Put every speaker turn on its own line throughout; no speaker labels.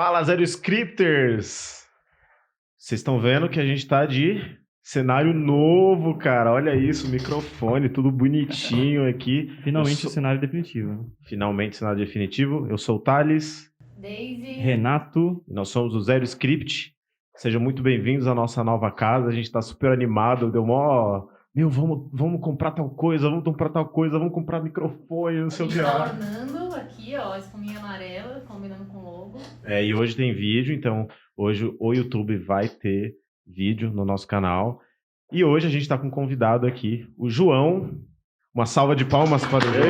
Fala, Zero Scripters! Vocês estão vendo que a gente tá de cenário novo, cara. Olha isso, microfone, tudo bonitinho aqui.
Finalmente o cenário definitivo.
Finalmente o cenário definitivo. Eu sou o Thales.
Daisy.
Renato.
E nós somos o Zero Script. Sejam muito bem-vindos à nossa nova casa. A gente tá super animado. Deu mó... Meu, vamos comprar tal coisa, vamos comprar microfone, não sei o que.
Tá ornando aqui, ó, espuminha amarela, combinando com o logo.
E hoje tem vídeo, então hoje o YouTube vai ter vídeo no nosso canal. E hoje a gente está com um convidado aqui, o João. Uma salva de palmas para o João.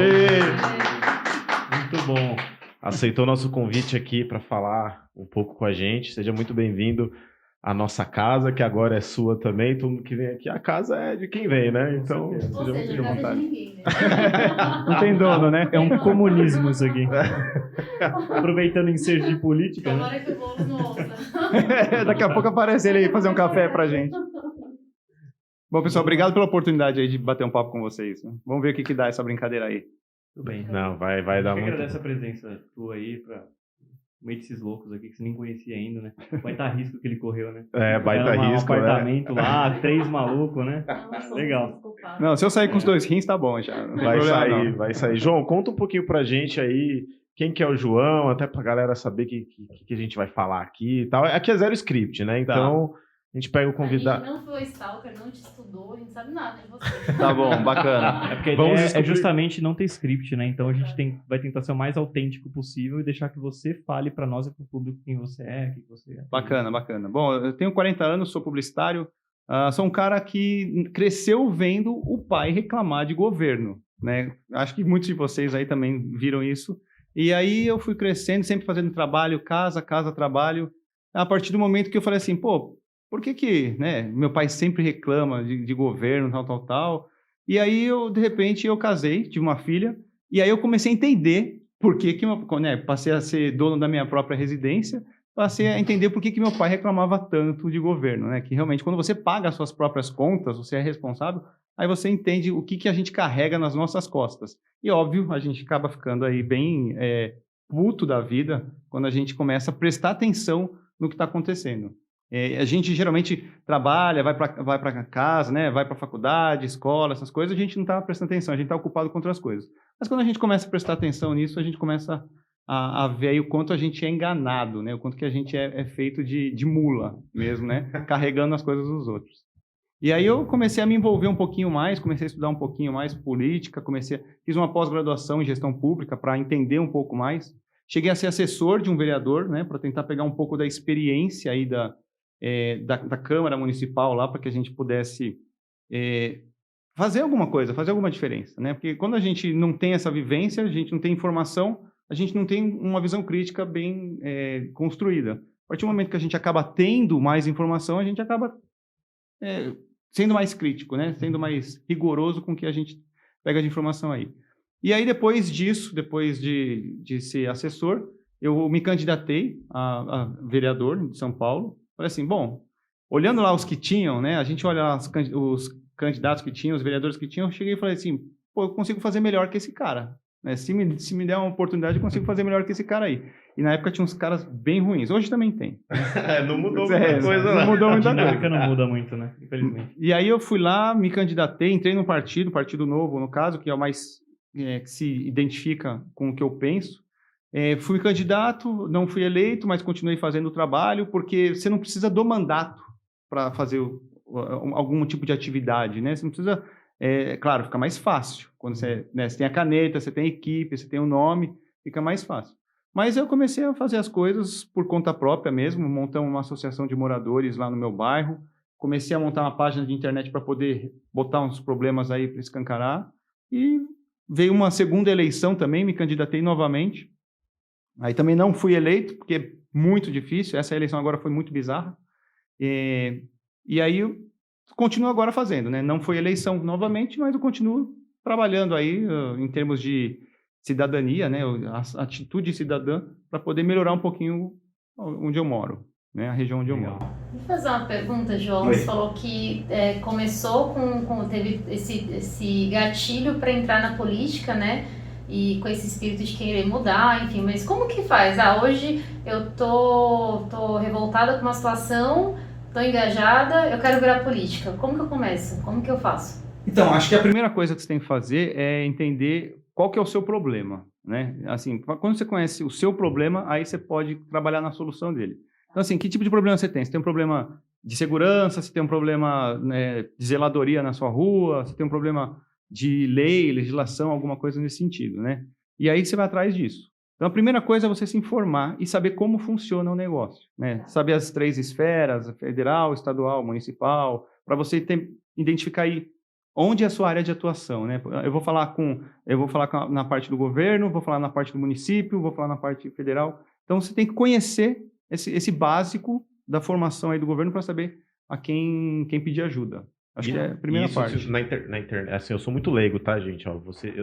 Muito bom. Aceitou nosso convite aqui para falar um pouco com a gente. Seja muito bem-vindo à nossa casa, que agora é sua também. Todo mundo que vem aqui, a casa é de quem vem, né? Então,
seja muito à vontade. Ninguém, né?
Não tem dono, né? É um comunismo isso aqui. Aproveitando o ensejo de política,
Tomara
né?
que o Boulos não ouça.
Daqui a pouco aparece ele aí fazer um café pra gente. Bom, pessoal, obrigado pela oportunidade aí de bater um papo com vocês. Vamos ver o que dá essa brincadeira aí.
Tudo bem.
Não, vai dar muito.
Agradeço a presença tua aí pra meio desses loucos aqui que você nem conhecia ainda, né? Baita risco que ele correu, né?
Baita risco,
um apartamento lá, 3 malucos, né?
Não,
Legal.
Não, se eu sair com os 2 rins, tá bom já. Não tem problema, não.
Vai sair. João, conta um pouquinho pra gente aí quem que é o João, até pra galera saber que a gente vai falar aqui e tal. Aqui é Zero Script, né? Então, a gente pega o convidado.
A gente não foi stalker, não te estudou, a gente sabe nada de você.
Tá bom, bacana.
É porque a ideia é justamente não ter script, né? Então a gente vai tentar ser o mais autêntico possível e deixar que você fale pra nós e pro público quem você é, o que você é.
Bacana. Bom, eu tenho 40 anos, sou publicitário. Sou um cara que cresceu vendo o pai reclamar de governo, né? Acho que muitos de vocês aí também viram isso. E aí eu fui crescendo, sempre fazendo trabalho, casa, trabalho. A partir do momento que eu falei assim, pô, por que, né, meu pai sempre reclama de governo, tal. E aí, de repente, eu casei, tive uma filha, e aí eu comecei a entender por que passei a ser dono da minha própria residência, passei a entender por que meu pai reclamava tanto de governo, né? Que realmente, quando você paga as suas próprias contas, você é responsável, aí você entende o que a gente carrega nas nossas costas. E, óbvio, a gente acaba ficando aí bem puto da vida quando a gente começa a prestar atenção no que está acontecendo. A gente geralmente trabalha, vai para casa, né? Vai para faculdade, escola, essas coisas, a gente não está prestando atenção, a gente está ocupado com outras coisas. Mas quando a gente começa a prestar atenção nisso, a gente começa a ver aí o quanto a gente é enganado, né? O quanto que a gente é feito de mula mesmo, né? Carregando as coisas dos outros. E aí eu comecei a me envolver um pouquinho mais, comecei a estudar um pouquinho mais política, fiz uma pós-graduação em gestão pública para entender um pouco mais. Cheguei a ser assessor de um vereador, né? Para tentar pegar um pouco da experiência aí da Câmara Municipal lá, para que a gente pudesse fazer alguma coisa, fazer alguma diferença, né? Porque quando a gente não tem essa vivência, a gente não tem informação, a gente não tem uma visão crítica bem construída. A partir do momento que a gente acaba tendo mais informação, a gente acaba sendo mais crítico, né? Sendo mais rigoroso com o que a gente pega de informação aí. E aí, depois disso, depois de ser assessor, eu me candidatei a vereador de São Paulo. Falei assim, bom, olhando lá os que tinham, né? A gente olha lá os candidatos que tinham, os vereadores que tinham, eu cheguei e falei assim, pô, eu consigo fazer melhor que esse cara. Né? Se me der uma oportunidade, eu consigo fazer melhor que esse cara aí. E na época tinha uns caras bem ruins. Hoje também tem.
Não mudou muita coisa,
não mudou muita
A dinâmica
coisa.
não muda muito, né? Infelizmente.
E aí eu fui lá, me candidatei, entrei num Partido Novo, no caso, que é o mais que se identifica com o que eu penso. Fui candidato, não fui eleito, mas continuei fazendo o trabalho, porque você não precisa do mandato para fazer algum tipo de atividade, né? Você não precisa, claro, fica mais fácil. Quando você tem a caneta, você tem a equipe, você tem o nome, fica mais fácil. Mas eu comecei a fazer as coisas por conta própria mesmo, montamos uma associação de moradores lá no meu bairro, comecei a montar uma página de internet para poder botar uns problemas aí para escancarar, e veio uma segunda eleição também, me candidatei novamente. Aí também não fui eleito, porque é muito difícil, essa eleição agora foi muito bizarra. E aí eu continuo agora fazendo, né? Não foi eleição novamente, mas eu continuo trabalhando aí em termos de cidadania, né? A atitude cidadã, para poder melhorar um pouquinho onde eu moro, né? A região onde eu moro.
Vou fazer uma pergunta, João. Você falou que começou teve esse gatilho para entrar na política, né? e com esse espírito de querer mudar, enfim, mas como que faz? Hoje eu tô revoltada com uma situação, tô engajada, eu quero virar política. Como que eu começo? Como que eu faço?
Então, acho que a primeira coisa que você tem que fazer é entender qual que é o seu problema, né? Assim, quando você conhece o seu problema, aí você pode trabalhar na solução dele. Então, assim, que tipo de problema você tem? Você tem um problema de segurança, você tem um problema, né, de zeladoria na sua rua, você tem um problema de lei, legislação, alguma coisa nesse sentido, né? E aí você vai atrás disso. Então, a primeira coisa é você se informar e saber como funciona o negócio, né? Saber as 3 esferas, federal, estadual, municipal, para você identificar aí onde é a sua área de atuação, né? Eu vou falar na parte do governo, vou falar na parte do município, vou falar na parte federal. Então, você tem que conhecer esse básico da formação aí do governo para saber a quem pedir ajuda. Acho que é a primeira parte.
Na internet, assim, eu sou muito leigo, tá, gente? Ó,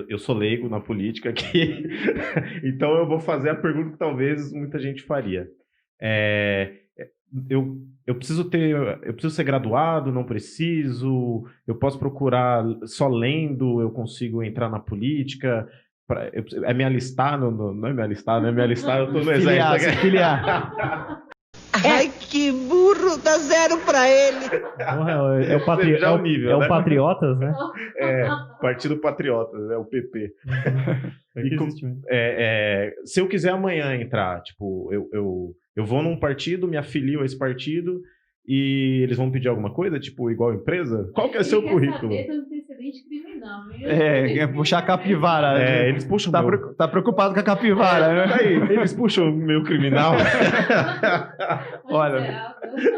eu sou leigo na política aqui, então eu vou fazer a pergunta que talvez muita gente faria. Eu preciso ser graduado, não preciso, eu posso procurar só lendo, eu consigo entrar na política, é me alistar, não é me alistar, não é me alistar, eu tô no exército.
Filiar.
Ai, que burro, dá 0 pra ele.
Porra, é o
nível,
o
né?
Patriotas, né?
Partido Patriotas, é o PP.
Uhum.
Se eu quiser amanhã entrar, tipo, eu vou num partido, me afilio a esse partido e eles vão pedir alguma coisa, tipo, igual empresa? Qual que é o seu currículo?
Criminal,
Puxar a capivara.
Eles puxam
Tá preocupado com a capivara, né?
Eles puxam o meu criminal.
Olha,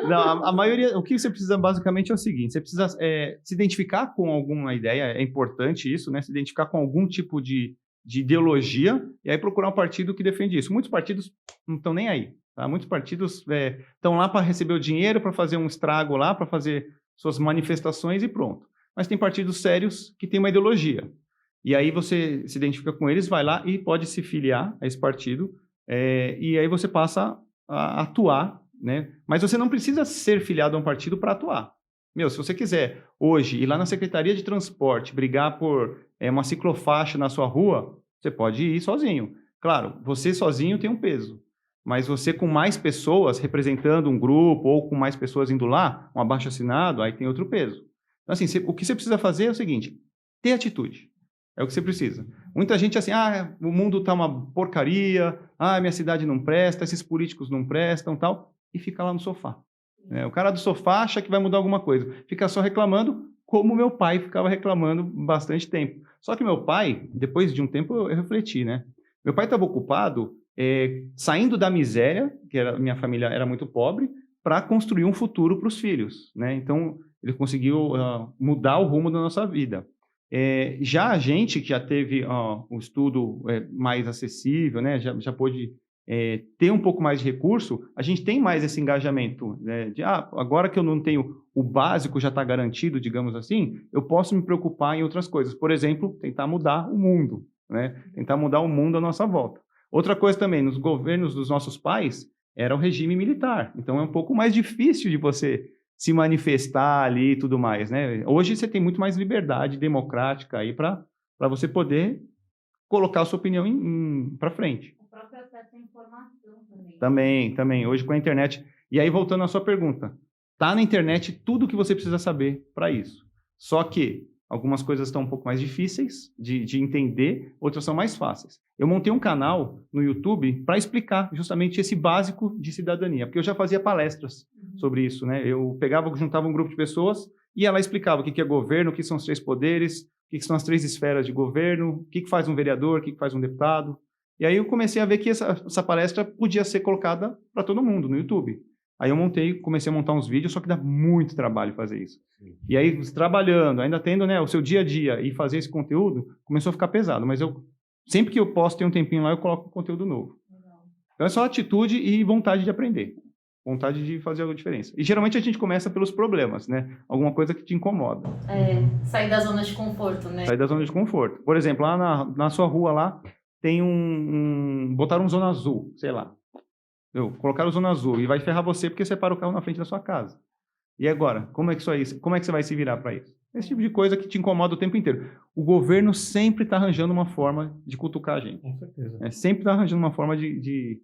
não, a maioria, o que você precisa basicamente é o seguinte, você precisa se identificar com alguma ideia, é importante isso, né? Se identificar com algum tipo de ideologia e aí procurar um partido que defende isso. Muitos partidos não estão nem aí, tá? Muitos partidos estão lá para receber o dinheiro, para fazer um estrago lá, para fazer suas manifestações e pronto. Mas tem partidos sérios que têm uma ideologia. E aí você se identifica com eles, vai lá e pode se filiar a esse partido, e aí você passa a atuar, né? Mas você não precisa ser filiado a um partido para atuar. Se você quiser hoje ir lá na Secretaria de Transporte, brigar por uma ciclofaixa na sua rua, você pode ir sozinho. Claro, você sozinho tem um peso, mas você com mais pessoas representando um grupo ou com mais pessoas indo lá, um abaixo-assinado, aí tem outro peso. Então, assim, o que você precisa fazer é o seguinte, ter atitude. É o que você precisa. Muita gente assim, o mundo está uma porcaria, minha cidade não presta, esses políticos não prestam, tal, e fica lá no sofá. O cara do sofá acha que vai mudar alguma coisa. Fica só reclamando, como meu pai ficava reclamando bastante tempo. Só que meu pai, depois de um tempo, eu refleti, né? Meu pai estava ocupado saindo da miséria, que minha família era muito pobre, para construir um futuro para os filhos, né? Então, ele conseguiu mudar o rumo da nossa vida. Já a gente que já teve um estudo mais acessível, né? Já pôde ter um pouco mais de recurso, a gente tem mais esse engajamento, né? Agora que eu não tenho o básico já está garantido, digamos assim, eu posso me preocupar em outras coisas. Por exemplo, tentar mudar o mundo, né? Tentar mudar o mundo à nossa volta. Outra coisa também, nos governos dos nossos pais, era o regime militar. Então, é um pouco mais difícil de você se manifestar ali e tudo mais, né? Hoje você tem muito mais liberdade democrática aí para você poder colocar a sua opinião para frente.
O próprio acesso à informação também.
Também. Hoje com a internet. E aí, voltando à sua pergunta, tá na internet tudo o que você precisa saber para isso. Só que algumas coisas estão um pouco mais difíceis de entender, outras são mais fáceis. Eu montei um canal no YouTube para explicar justamente esse básico de cidadania, porque eu já fazia palestras sobre isso, né? Eu juntava um grupo de pessoas e ela explicava o que é governo, o que são os 3 poderes, o que são as 3 esferas de governo, o que faz um vereador, o que faz um deputado. E aí eu comecei a ver que essa palestra podia ser colocada para todo mundo no YouTube. Aí eu comecei a montar uns vídeos, só que dá muito trabalho fazer isso. Sim. E aí, trabalhando, ainda tendo, né, o seu dia a dia e fazer esse conteúdo, começou a ficar pesado. Mas sempre que eu posso ter um tempinho lá, eu coloco conteúdo novo. Legal. Então é só atitude e vontade de aprender. Vontade de fazer alguma diferença. E geralmente a gente começa pelos problemas, né? Alguma coisa que te incomoda.
Sair da zona de conforto, né?
Sair da zona de conforto. Por exemplo, lá na sua rua lá, tem botaram zona azul, sei lá. Colocaram zona azul e vai ferrar você porque você para o carro na frente da sua casa. E agora? Como é que você vai se virar para isso? Esse tipo de coisa que te incomoda o tempo inteiro. O governo sempre está arranjando uma forma de cutucar a gente.
Com certeza.
Sempre está arranjando uma forma de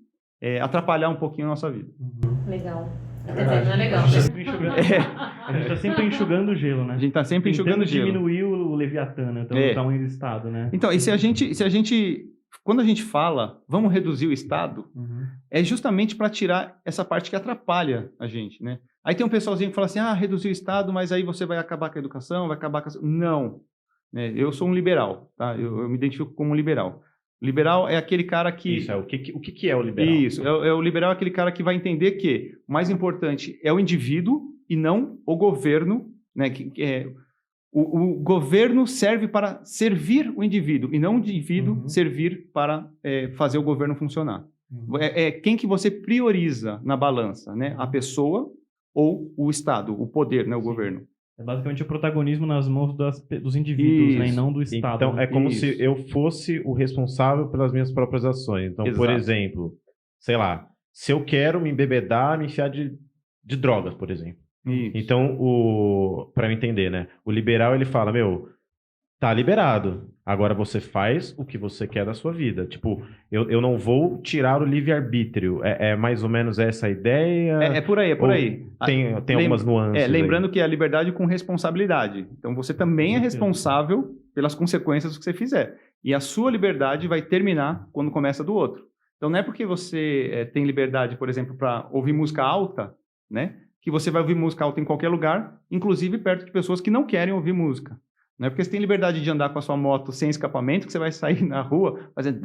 atrapalhar um pouquinho a nossa vida.
Legal.
É
Quer dizer, não é legal.
A gente tá sempre enxugando, a gente tá sempre enxugando o gelo, né?
A gente está sempre
Tentando
enxugando gelo.
diminuir o Leviatã, né? Então, o tamanho do Estado, né?
Então, e se a gente, quando a gente fala, vamos reduzir o Estado, é justamente para tirar essa parte que atrapalha a gente, né? Aí tem um pessoalzinho que fala assim, reduzir o Estado, mas aí você vai acabar com a educação, vai acabar com a... Não, né? Eu sou um liberal, tá? Eu me identifico como um liberal. Liberal é aquele cara que...
Isso, o que é o liberal?
Isso, o liberal é aquele cara que vai entender que o mais importante é o indivíduo e não o governo, né? O governo serve para servir o indivíduo e não o indivíduo servir para fazer o governo funcionar. Quem que você prioriza na balança, né? A pessoa ou o Estado, o poder, né? O governo.
É basicamente o protagonismo nas mãos dos indivíduos, né? E não do Estado.
Então, é como
Isso.
se eu fosse o responsável pelas minhas próprias ações. Então, por
Exato.
exemplo, sei lá, se eu quero me embebedar, me enfiar de drogas, por exemplo.
Isso.
Então, para eu entender, né? O liberal, ele fala, tá liberado. Agora você faz o que você quer da sua vida. Tipo, eu não vou tirar o livre-arbítrio. É mais ou menos essa a ideia?
É por aí, é por
Ou
aí.
Tem algumas nuances aí.
Lembrando que é a liberdade com responsabilidade. Então, você também é responsável pelas consequências do que você fizer. E a sua liberdade vai terminar quando começa do outro. Então, não é porque você tem liberdade, por exemplo, para ouvir música alta, né? Que você vai ouvir música alta em qualquer lugar, inclusive perto de pessoas que não querem ouvir música. Não é porque você tem liberdade de andar com a sua moto sem escapamento que você vai sair na rua fazendo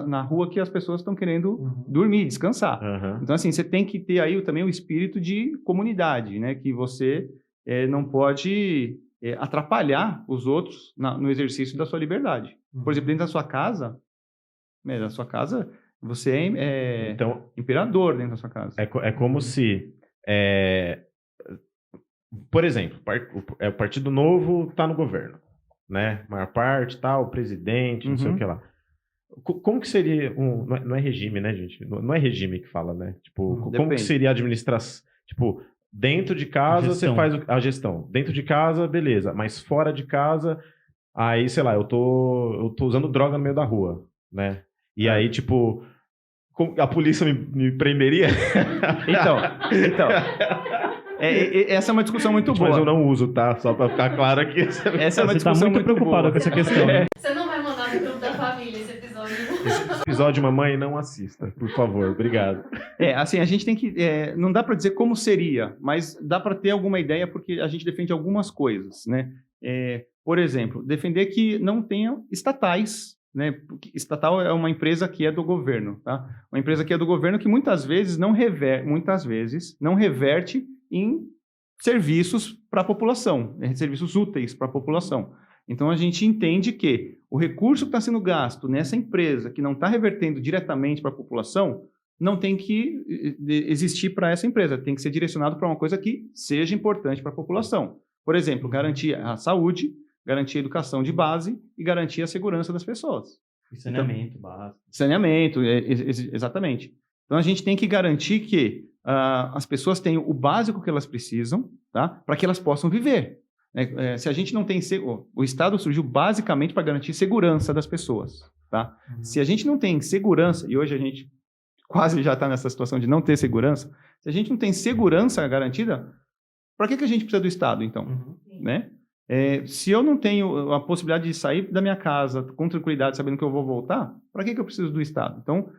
na rua que as pessoas estão querendo dormir, descansar. Então, assim, você tem que ter aí também o espírito de comunidade, né? Que você não pode atrapalhar os outros no exercício da sua liberdade. Por exemplo, dentro da sua casa, você é
Então,
imperador dentro da sua casa.
é como se... Por exemplo, o Partido Novo está no governo, né? A maior parte, tal, o presidente, não sei o que lá. Como que seria não é regime, né, gente? Não é regime que fala, né? Tipo, como
Depende.
que seria a administração? Tipo, dentro de casa você faz a gestão. Dentro de casa, beleza. Mas fora de casa, aí, sei lá, eu tô usando droga no meio da rua, né? E aí, tipo, a polícia me prenderia?
Então, essa é uma discussão muito boa.
Mas eu não uso, tá? Só pra ficar claro aqui.
Essa é uma
Você tá
discussão
muito preocupado
boa.
com essa questão. Né?
Você não vai mandar no grupo da família esse episódio.
Esse episódio, mamãe, não assista, por favor. Obrigado.
Assim, a gente tem que... não dá para dizer como seria, mas dá para ter alguma ideia porque a gente defende algumas coisas, né? Por exemplo, defender que não tenha estatais, né? Porque estatal é uma empresa que é do governo, tá? Uma empresa que é do governo que muitas vezes não reverte em serviços para a população, serviços úteis para a população. Então, a gente entende que o recurso que está sendo gasto nessa empresa, que não está revertendo diretamente para a população, não tem que existir para essa empresa, tem que ser direcionado para uma coisa que seja importante para a população. Por exemplo, garantir a saúde, garantir a educação de base e garantir a segurança das pessoas.
E saneamento básico.
Saneamento, exatamente. Então, a gente tem que garantir que as pessoas tenham o básico que elas precisam, tá? Para que elas possam viver. Se a gente não tem... O Estado surgiu basicamente para garantir segurança das pessoas, tá? Se a gente não tem segurança, e hoje a gente quase já está nessa situação de não ter segurança, se a gente não tem segurança garantida, para que a gente precisa do Estado, então? Né? Se eu não tenho a possibilidade de sair da minha casa com tranquilidade, sabendo que eu vou voltar, para que eu preciso do Estado? Então,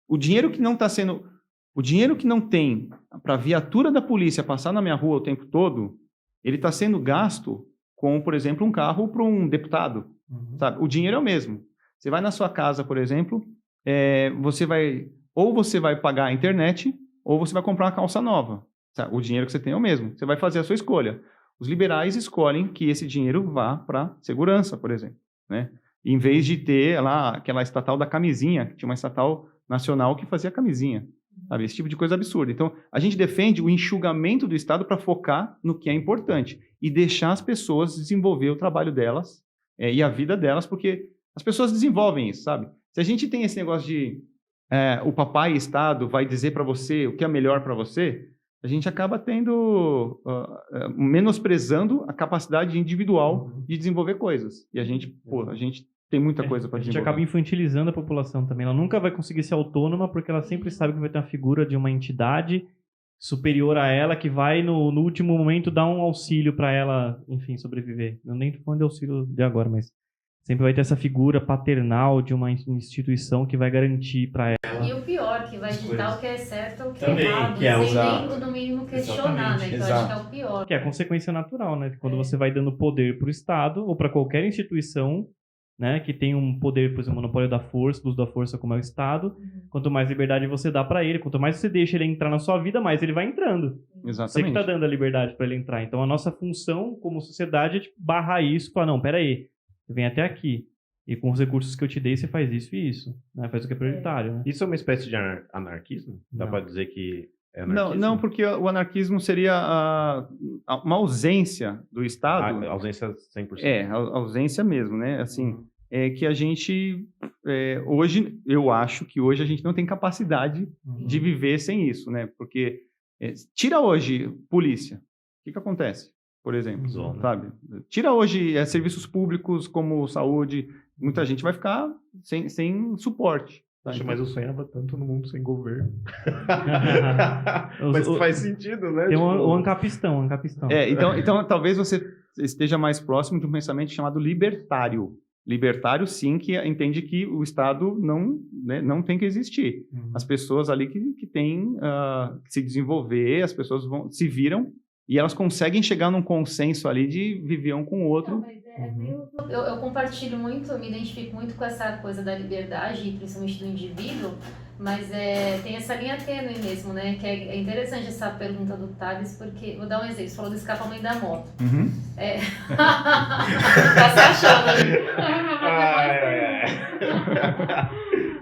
o dinheiro que não está sendo... O dinheiro que não tem para a viatura da polícia passar na minha rua o tempo todo, ele está sendo gasto com, por exemplo, um carro para um deputado. Sabe? O dinheiro é o mesmo. Você vai na sua casa, por exemplo, você vai pagar a internet ou você vai comprar uma calça nova. Sabe? O dinheiro que você tem é o mesmo. Você vai fazer a sua escolha. Os liberais escolhem que esse dinheiro vá para segurança, por exemplo, né? Em vez de ter lá aquela estatal da camisinha, que tinha uma estatal nacional que fazia camisinha. Sabe? Esse tipo de coisa absurda. Então, a gente defende o enxugamento do Estado para focar no que é importante e deixar as pessoas desenvolver o trabalho delas e a vida delas, porque as pessoas desenvolvem isso, sabe? Se a gente tem esse negócio de o papai Estado vai dizer para você o que é melhor para você, a gente acaba menosprezando a capacidade individual de desenvolver coisas. E a gente tem muita coisa para
A gente
desenvolver.
acaba infantilizando a população também. Ela nunca vai conseguir ser autônoma porque ela sempre sabe que vai ter uma figura de uma entidade superior a ela que vai, no último momento, dar um auxílio para ela, enfim, sobreviver. Eu nem tô falando de auxílio de agora, mas sempre vai ter essa figura paternal de uma instituição que vai garantir para ela.
E o pior, que vai ditar o que é certo ou o que
Também,
é errado,
que é
sem
usar-
nem, no mínimo, questionar, né? Que eu acho que é o pior.
Que é a consequência natural, né? Quando você vai dando poder para o Estado ou para qualquer instituição, né, que tem um poder, por exemplo, o monopólio da força, do uso da força, como é o Estado, quanto mais liberdade você dá para ele, quanto mais você deixa ele entrar na sua vida, mais ele vai entrando. Você que
Exatamente.
está dando a liberdade para ele entrar. Então, a nossa função como sociedade é tipo, barrar isso, falar, não, peraí, você vem até aqui. E com os recursos que eu te dei, você faz isso e isso. Né? Faz o que é prioritário, né?
Isso é uma espécie de anarquismo? Dá
Não.
pra dizer que é anarquismo?
Não, porque o anarquismo seria uma ausência do Estado.
A ausência 100%.
A ausência mesmo, né? Assim, é que a gente, hoje, eu acho que hoje a gente não tem capacidade de viver sem isso, né? Porque, tira hoje polícia, o que acontece, por exemplo,
Zona.
sabe? Tira hoje serviços públicos como saúde, muita gente vai ficar sem suporte. Tá?
Poxa, mas eu sonhava tanto no mundo sem governo.
Os-
Mas
o-
faz sentido, né?
Tem
Tipo,
o ancapistão.
Então talvez você esteja mais próximo de um pensamento chamado libertário. Libertário, sim, que entende que o Estado não tem que existir. As pessoas ali que têm que se desenvolver, as pessoas se viram e elas conseguem chegar num consenso ali de viver um com o outro.
Não, mas eu compartilho muito, eu me identifico muito com essa coisa da liberdade, principalmente do indivíduo, mas tem essa linha tênue mesmo, né? Que é interessante essa pergunta do Thales, porque, vou dar um exemplo, você falou do escapamento da moto. Tá se achando, né?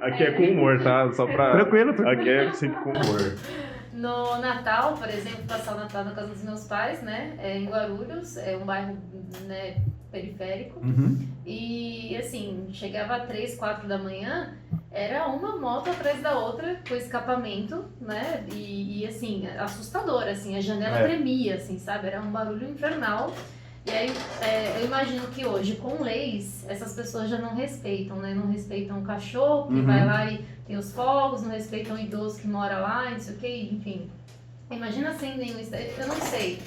Aqui é com humor, tá? Só pra...
Tranquilo.
Aqui é sempre com humor.
No Natal, por exemplo, passar o Natal na casa dos meus pais, né? Em Guarulhos, é um bairro, né, periférico. E, assim, chegava às 3, 4 da manhã, era uma moto atrás da outra com escapamento, né? E assim, assustador, assim, a janela tremia, assim, sabe? Era um barulho infernal. E aí, eu imagino que hoje, com leis, essas pessoas já não respeitam, né? Não respeitam o cachorro que vai lá e tem os fogos, não respeitam o idoso que mora lá, não sei o que, enfim. Imagina sem nenhum... Eu não sei.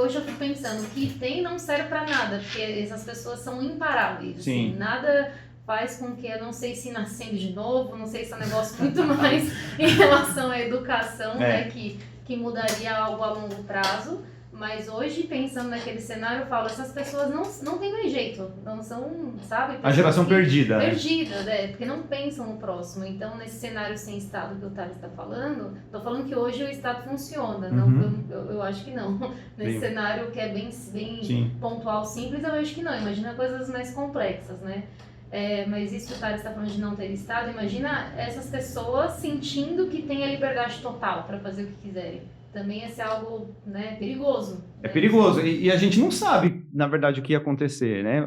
Hoje eu fico pensando, o que tem não serve pra nada, porque essas pessoas são imparáveis.
Sim.
Assim, nada faz com que, eu não sei se nascendo de novo, não sei se é um negócio muito mais em relação à educação, né? Que mudaria algo a longo prazo. Mas hoje, pensando naquele cenário, eu falo, essas pessoas não tem mais jeito, não são, sabe?
A geração perdida, né?
Perdida, né? Porque não pensam no próximo. Então, nesse cenário sem Estado que o Thales está falando, estou falando que hoje o Estado funciona, eu acho que não. Nesse cenário que é bem pontual, simples, eu acho que não. Imagina coisas mais complexas, né? Mas isso que o Thales está falando de não ter Estado, imagina essas pessoas sentindo que têm a liberdade total para fazer o que quiserem. Também ia ser algo, né, perigoso.
É perigoso. E a gente não sabe, na verdade, o que ia acontecer, né?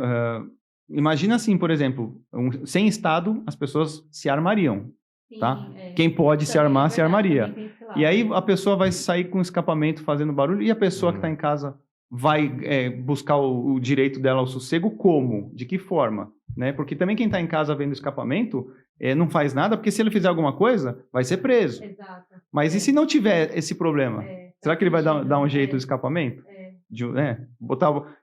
Imagina assim, por exemplo, sem Estado, as pessoas se armariam,
Sim,
tá? Quem pode se armar, se armaria. E aí a pessoa vai sair com escapamento fazendo barulho e a pessoa que está em casa vai buscar o direito dela ao sossego como? De que forma? Né? Porque também quem está em casa vendo escapamento não faz nada, porque se ele fizer alguma coisa, vai ser preso.
Exato.
Mas e se não tiver esse problema? Será que ele vai dar um jeito no escapamento?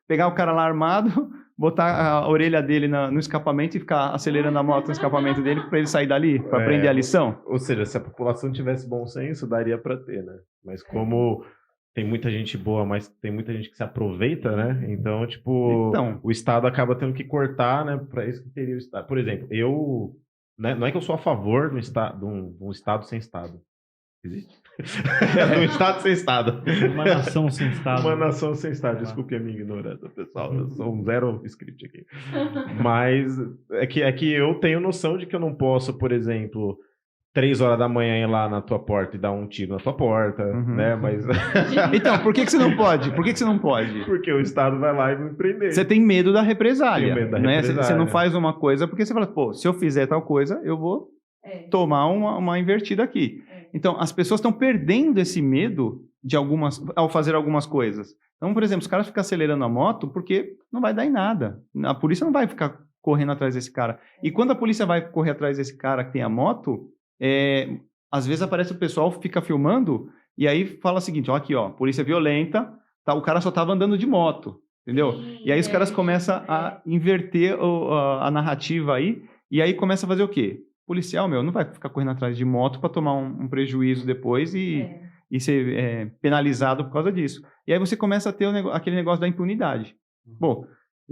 Pegar o cara lá armado, botar a orelha dele no escapamento e ficar acelerando a moto no escapamento dele para ele sair dali, para aprender a lição?
Ou seja, se a população tivesse bom senso, daria para ter, né? Mas como tem muita gente boa, mas tem muita gente que se aproveita, né? Então, tipo, o Estado acaba tendo que cortar, né? Para isso que teria o Estado. Por exemplo, não é que eu sou a favor de um Estado sem Estado. Existe? Um Estado sem Estado.
Uma nação sem Estado.
Uma nação sem Estado. Desculpe a minha ignorância, pessoal. Eu sou um zero script aqui. Mas é que eu tenho noção de que eu não posso, por exemplo, 3 horas da manhã ir lá na tua porta e dar um tiro na tua porta, né? Mas...
Então, por que você não pode? Por que você não pode?
Porque o Estado vai lá e me prender.
Você tem medo da represália.
Tenho medo da
né?
represália.
Você não faz uma coisa porque você fala, pô, se eu fizer tal coisa, eu vou tomar uma invertida aqui. Então, as pessoas estão perdendo esse medo ao fazer algumas coisas. Então, por exemplo, os caras ficam acelerando a moto porque não vai dar em nada. A polícia não vai ficar correndo atrás desse cara. E quando a polícia vai correr atrás desse cara que tem a moto, às vezes aparece o pessoal, fica filmando, e aí fala o seguinte, ó, aqui, ó, polícia violenta, tá, o cara só estava andando de moto, entendeu? E aí os caras começam a inverter a narrativa aí, e aí começa a fazer o quê? Policial, não vai ficar correndo atrás de moto para tomar um prejuízo depois e ser penalizado por causa disso. E aí você começa a ter aquele negócio da impunidade. Bom,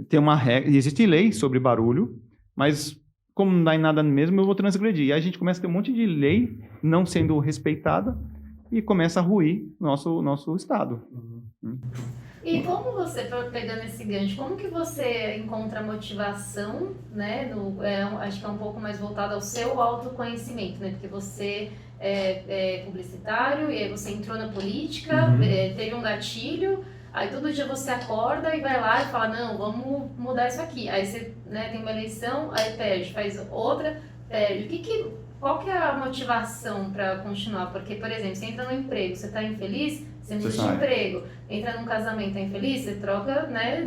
tem uma regra, existe lei sobre barulho, mas como não dá em nada mesmo, eu vou transgredir. E aí a gente começa a ter um monte de lei não sendo respeitada e começa a ruir nosso Estado.
E como você, pegando esse gancho, como que você encontra motivação, né? Acho que é um pouco mais voltado ao seu autoconhecimento, né? Porque você é publicitário e aí você entrou na política, teve um gatilho, aí todo dia você acorda e vai lá e fala, não, vamos mudar isso aqui. Aí você tem uma eleição, aí perde, faz outra, perde. Qual que é a motivação para continuar? Porque, por exemplo, você entra no emprego, você está infeliz, você muda de emprego. Entra num casamento, tá infeliz, você troca, né?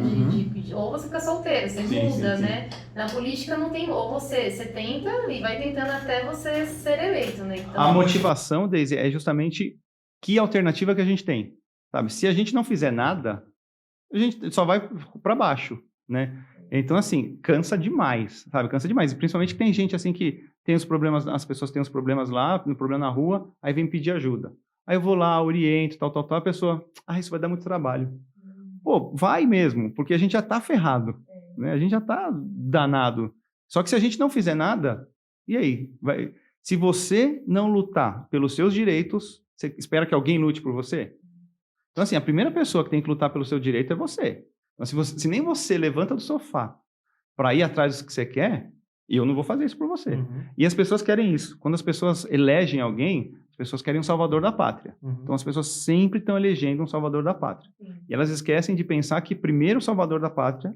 Ou você fica solteiro, você muda, né? Na política não tem, ou você tenta e vai tentando até você ser eleito, né? Então,
a motivação, Daisy, é justamente que alternativa que a gente tem, sabe? Se a gente não fizer nada, a gente só vai para baixo, né? Então, assim, cansa demais, sabe? Cansa demais. E principalmente que tem gente, assim, que tem os problemas, as pessoas têm os problemas lá, um problema na rua, aí vem pedir ajuda. Aí eu vou lá, oriento, tal, a pessoa, isso vai dar muito trabalho. Pô, vai mesmo, porque a gente já tá ferrado, né? A gente já tá danado. Só que se a gente não fizer nada, e aí? Se você não lutar pelos seus direitos, você espera que alguém lute por você? Então, assim, a primeira pessoa que tem que lutar pelo seu direito é você. Então, se nem você levanta do sofá para ir atrás do que você quer, eu não vou fazer isso por você. E as pessoas querem isso. Quando as pessoas elegem alguém, as pessoas querem um salvador da pátria. Então, as pessoas sempre estão elegendo um salvador da pátria. E elas esquecem de pensar que primeiro o salvador da pátria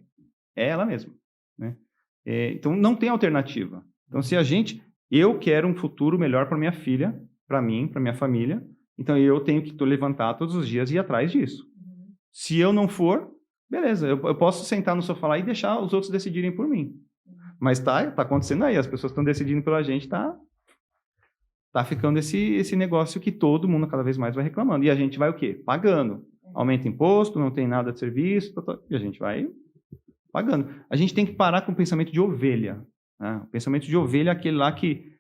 é ela mesma, né? Então, não tem alternativa. Então, eu quero um futuro melhor para minha filha, para mim, para minha família. Então, eu tenho que levantar todos os dias e ir atrás disso. Se eu não for, beleza, eu posso sentar no sofá lá e deixar os outros decidirem por mim. Mas tá acontecendo aí, as pessoas estão decidindo pela gente, tá ficando esse negócio que todo mundo cada vez mais vai reclamando. E a gente vai o quê? Pagando. Aumenta imposto, não tem nada de serviço, e a gente vai pagando. A gente tem que parar com o pensamento de ovelha, né? O pensamento de ovelha é aquele lá que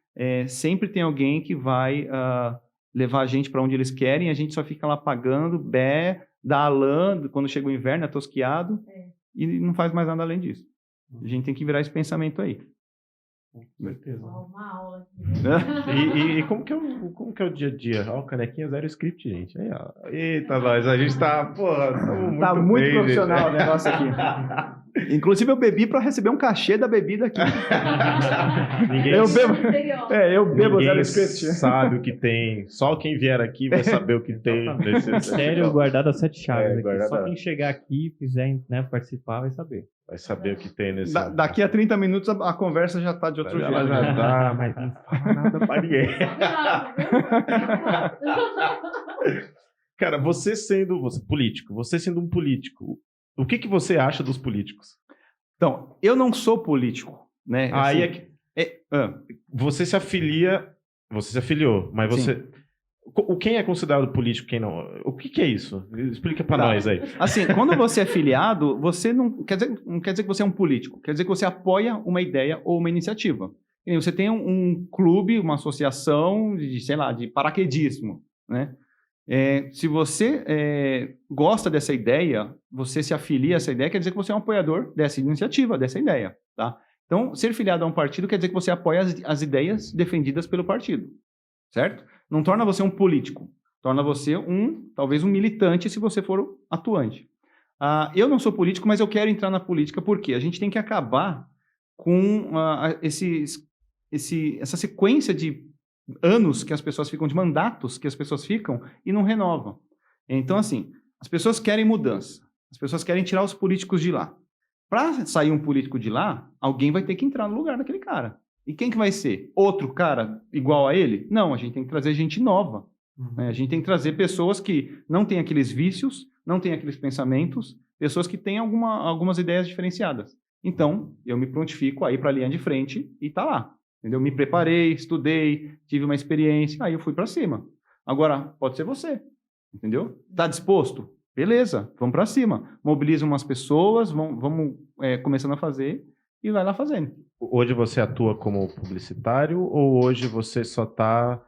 sempre tem alguém que vai levar a gente para onde eles querem, a gente só fica lá pagando, dá lã, quando chega o inverno, é tosquiado, e não faz mais nada além disso. A gente tem que virar esse pensamento aí.
Com certeza.
Uma aula aqui.
E como que é o dia a dia? Ó, Canequinha Zero Script, gente. Aí, ó. Eita, nós, a gente tá
muito
bem,
profissional
gente.
o negócio aqui. Inclusive, eu bebi para receber um cachê da bebida aqui. Eu bebo
Ninguém
Zero Script.
sabe o que tem. Só quem vier aqui vai saber o que tem.
Mistério guardado a 7 chaves.
guardado
Só
a-
quem chegar aqui e quiser, né, participar vai saber.
Vai saber o que tem nesse.
Daqui a 30 minutos a conversa já tá de outro jeito.
Ela já dá, mas não fala nada pra ninguém. Cara, você sendo um político, o que você acha dos políticos?
Então, eu não sou político, né?
Aí
Assim,
é que você se afiliou, mas você... Quem é considerado político, quem não? O que é isso? Explica pra nós aí.
Assim, quando você é filiado, você não quer dizer que você é um político, quer dizer que você apoia uma ideia ou uma iniciativa. E você tem um clube, uma associação de paraquedismo, né? Se você gosta dessa ideia, você se afilia a essa ideia, quer dizer que você é um apoiador dessa iniciativa, dessa ideia, tá? Então, ser filiado a um partido quer dizer que você apoia as ideias defendidas pelo partido, certo? Não torna você um político, torna você talvez um militante se você for atuante. Eu não sou político, mas eu quero entrar na política porque a gente tem que acabar com essa sequência de anos que as pessoas ficam, de mandatos que as pessoas ficam e não renovam. Então, assim, as pessoas querem mudança, as pessoas querem tirar os políticos de lá. Para sair um político de lá, alguém vai ter que entrar no lugar daquele cara. E quem que vai ser? Outro cara igual a ele? Não, a gente tem que trazer gente nova. Né? A gente tem que trazer pessoas que não têm aqueles vícios, não têm aqueles pensamentos, pessoas que têm algumas ideias diferenciadas. Então, eu me prontifico a ir para a linha de frente e tá lá. Entendeu? Me preparei, estudei, tive uma experiência, aí eu fui para cima. Agora, pode ser você. Entendeu? Tá disposto? Beleza, vamos para cima. Mobiliza umas pessoas, vamos começando a fazer e vai lá fazendo.
Hoje você atua como publicitário ou hoje você só está...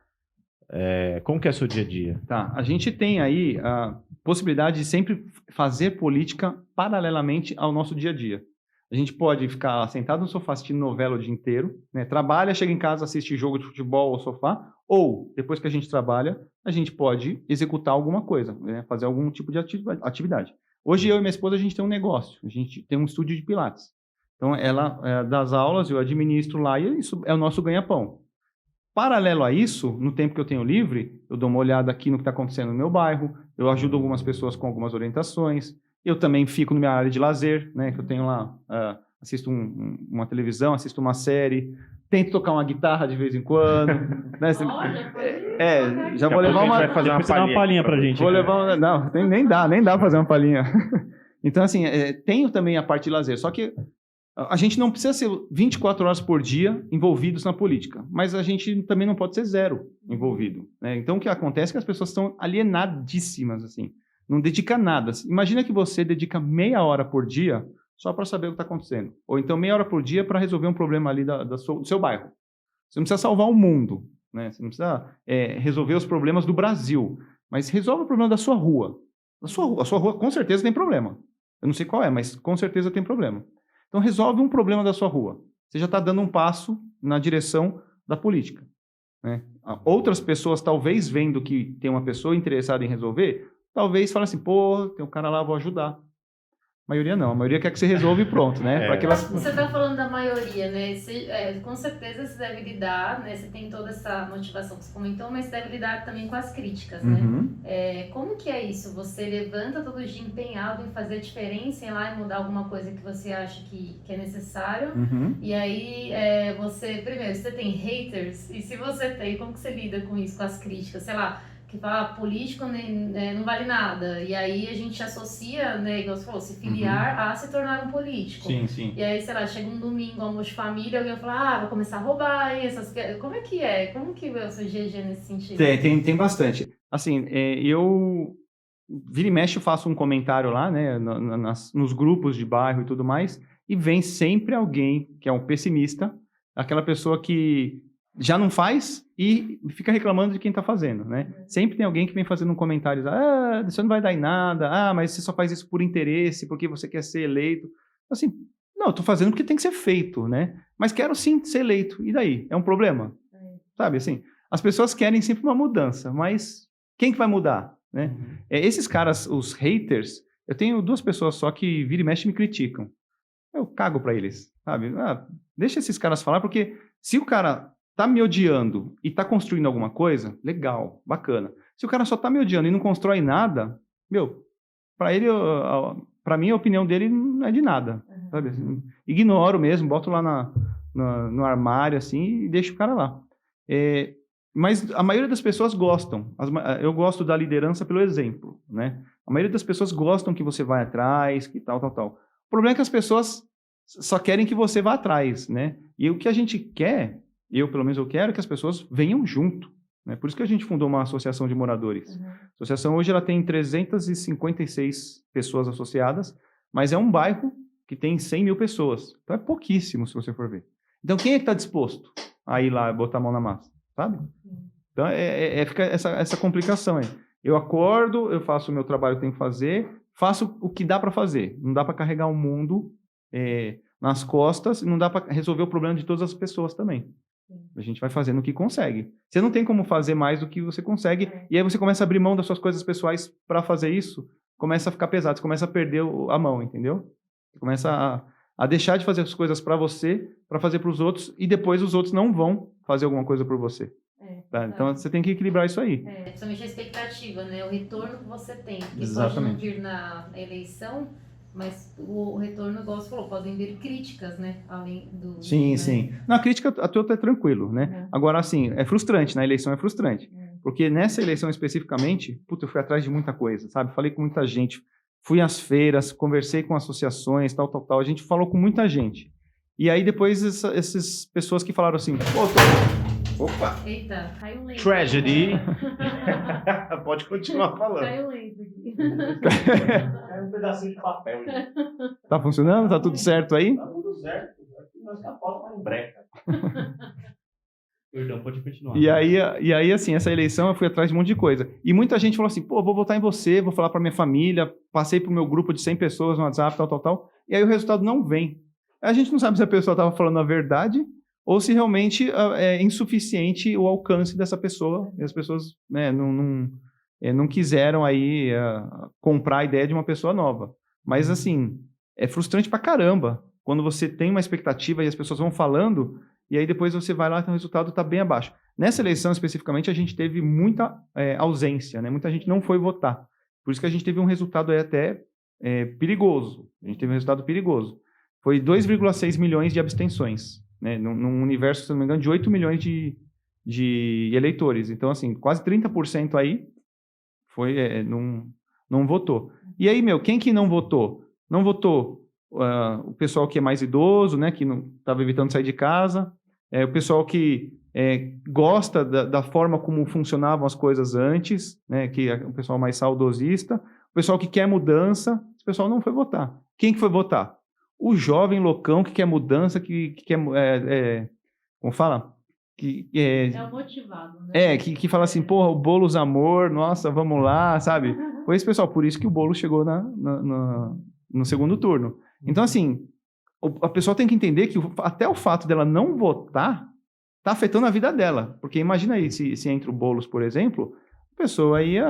como que é o seu dia a dia?
Tá, a gente tem aí a possibilidade de sempre fazer política paralelamente ao nosso dia a dia. A gente pode ficar sentado no sofá assistindo novela o dia inteiro, né? Trabalha, chega em casa, assiste jogo de futebol ao sofá, ou, depois que a gente trabalha, a gente pode executar alguma coisa, né? Fazer algum tipo de atividade. Hoje, eu e minha esposa, a gente tem um negócio, a gente tem um estúdio de pilates. Então, ela dá as aulas, eu administro lá, e isso é o nosso ganha-pão. Paralelo a isso, no tempo que eu tenho livre, eu dou uma olhada aqui no que está acontecendo no meu bairro, eu ajudo algumas pessoas com algumas orientações, eu também fico na minha área de lazer, né, que eu tenho lá, assisto uma televisão, assisto uma série, tento tocar uma guitarra de vez em quando. Né, já vou levar uma...
Vai fazer uma
palhinha pra gente.
Vou levar não, nem dá pra fazer uma palhinha. Então, assim, tenho também a parte de lazer, só que a gente não precisa ser 24 horas por dia envolvidos na política, mas a gente também não pode ser zero envolvido. Né? Então, o que acontece é que as pessoas estão alienadíssimas, assim, não dedica nada. Imagina que você dedica meia hora por dia só para saber o que está acontecendo, ou então meia hora por dia para resolver um problema ali do seu bairro. Você não precisa salvar o mundo, né? Você não precisa resolver os problemas do Brasil, mas resolve o problema da sua rua. A sua rua com certeza tem problema. Eu não sei qual é, mas com certeza tem problema. Então, resolve um problema da sua rua. Você já está dando um passo na direção da política. Né? Outras pessoas, talvez vendo que tem uma pessoa interessada em resolver, talvez falem assim, pô, tem um cara lá, vou ajudar. A maioria não. A maioria quer que você resolva e pronto, né?
Você está falando da maioria, né? Com certeza você deve lidar, né? Você tem toda essa motivação que você comentou, mas você deve lidar também com as críticas, né? Como que é isso? Você levanta todo dia empenhado em fazer a diferença, em ir lá e mudar alguma coisa que você acha que é necessário. E aí, primeiro, você tem haters? E se você tem, como que você lida com isso, com as críticas? Sei lá, que fala, político não vale nada. E aí a gente associa, né, igual você falou, se filiar a se tornar um político.
Sim, sim.
E aí, sei lá, chega um domingo, almoço de família, alguém vai falar, vou começar a roubar essas... Como é que é? Como que é o seu GG nesse sentido?
Tem bastante. Assim, eu vira e mexe, eu faço um comentário lá, né, nos grupos de bairro e tudo mais, e vem sempre alguém que é um pessimista, aquela pessoa que já não faz e fica reclamando de quem está fazendo, né? Sempre tem alguém que vem fazendo um comentário, você não vai dar em nada, mas você só faz isso por interesse, porque você quer ser eleito. Assim, não, eu estou fazendo porque tem que ser feito, né? Mas quero sim ser eleito, e daí? É um problema? Sabe, assim, as pessoas querem sempre uma mudança, mas quem que vai mudar, né? Esses caras, os haters, eu tenho 2 pessoas só que vira e mexe me criticam. Eu cago para eles, sabe? Deixa esses caras falar, porque se o cara tá me odiando e tá construindo alguma coisa, legal, bacana. Se o cara só tá me odiando e não constrói nada, pra ele, pra mim, a opinião dele não é de nada, sabe? Assim, ignoro mesmo, boto lá no armário, assim, e deixo o cara lá. Mas a maioria das pessoas gostam. Eu gosto da liderança pelo exemplo, né? A maioria das pessoas gostam que você vai atrás, que tal. O problema é que as pessoas só querem que você vá atrás, né? E o que a gente quer... pelo menos eu quero que as pessoas venham junto. Né? Por isso que a gente fundou uma associação de moradores. A associação hoje ela tem 356 pessoas associadas, mas é um bairro que tem 100 mil pessoas. Então é pouquíssimo, se você for ver. Então quem é que está disposto a ir lá e botar a mão na massa? Sabe? Então fica essa complicação aí. Eu acordo, eu faço o meu trabalho que tenho que fazer, faço o que dá para fazer. Não dá para carregar o mundo nas costas e não dá para resolver o problema de todas as pessoas também. A gente vai fazendo o que consegue. Você não tem como fazer mais do que você consegue, e aí você começa a abrir mão das suas coisas pessoais para fazer isso, começa a ficar pesado, você começa a perder a mão, entendeu? Você começa a deixar de fazer as coisas para você, para fazer para os outros, e depois os outros não vão fazer alguma coisa por você. Tá? Então você tem que equilibrar isso aí.
Principalmente a expectativa, né? O retorno que você tem. Porque
Exatamente.
pode não vir na eleição, Mas o retorno, igual você falou, podem vir críticas, né? Além do...
Sim,
né?
sim. Na crítica, a tua é tranquilo, né?
Uhum.
Agora, assim, é frustrante, na eleição é frustrante. Porque nessa eleição especificamente, puta, eu fui atrás de muita coisa, sabe? Falei com muita gente, fui às feiras, conversei com associações, tal, tal, tal. A gente falou com muita gente. E aí depois essas pessoas que falaram assim, pô, opa!
Eita, caiu um lento.
Tragedy. Pode continuar falando.
Caiu um lento aqui.
É um pedacinho de papel. Gente.
Tá funcionando? Tá tudo certo aí?
Tá tudo certo. Aqui nós capota para um breca.
Perdão, pode continuar.
E aí, assim, essa eleição eu fui atrás de um monte de coisa. E muita gente falou assim, pô, vou votar em você, vou falar pra minha família, passei pro meu grupo de 100 pessoas no WhatsApp, tal, tal, tal. E aí o resultado não vem. A gente não sabe se a pessoa estava falando a verdade ou se realmente é insuficiente o alcance dessa pessoa. E as pessoas não quiseram aí comprar a ideia de uma pessoa nova. Mas, assim, é frustrante pra caramba quando você tem uma expectativa e as pessoas vão falando e aí depois você vai lá e o resultado está bem abaixo. Nessa eleição, especificamente, a gente teve muita ausência, né? Muita gente não foi votar. Por isso que a gente teve um resultado aí até perigoso. A gente teve um resultado perigoso. Foi 2,6 milhões de abstenções, né? Num universo, se não me engano, de 8 milhões de eleitores. Então, assim, quase 30% aí não votou. E aí, quem que não votou? Não votou o pessoal que é mais idoso, né? Que não estava evitando sair de casa. O pessoal que gosta da forma como funcionavam as coisas antes, né? Que é o pessoal mais saudosista. O pessoal que quer mudança. Esse pessoal não foi votar. Quem que foi votar? O jovem loucão que quer mudança, que quer... como fala?
É o motivado, né?
Que fala assim, porra, o Boulos amor, nossa, vamos lá, sabe? Foi esse pessoal, por isso que o Boulos chegou no segundo turno. Então, assim, a pessoa tem que entender que até o fato dela não votar está afetando a vida dela. Porque imagina aí, se entra o Boulos, por exemplo, a pessoa ia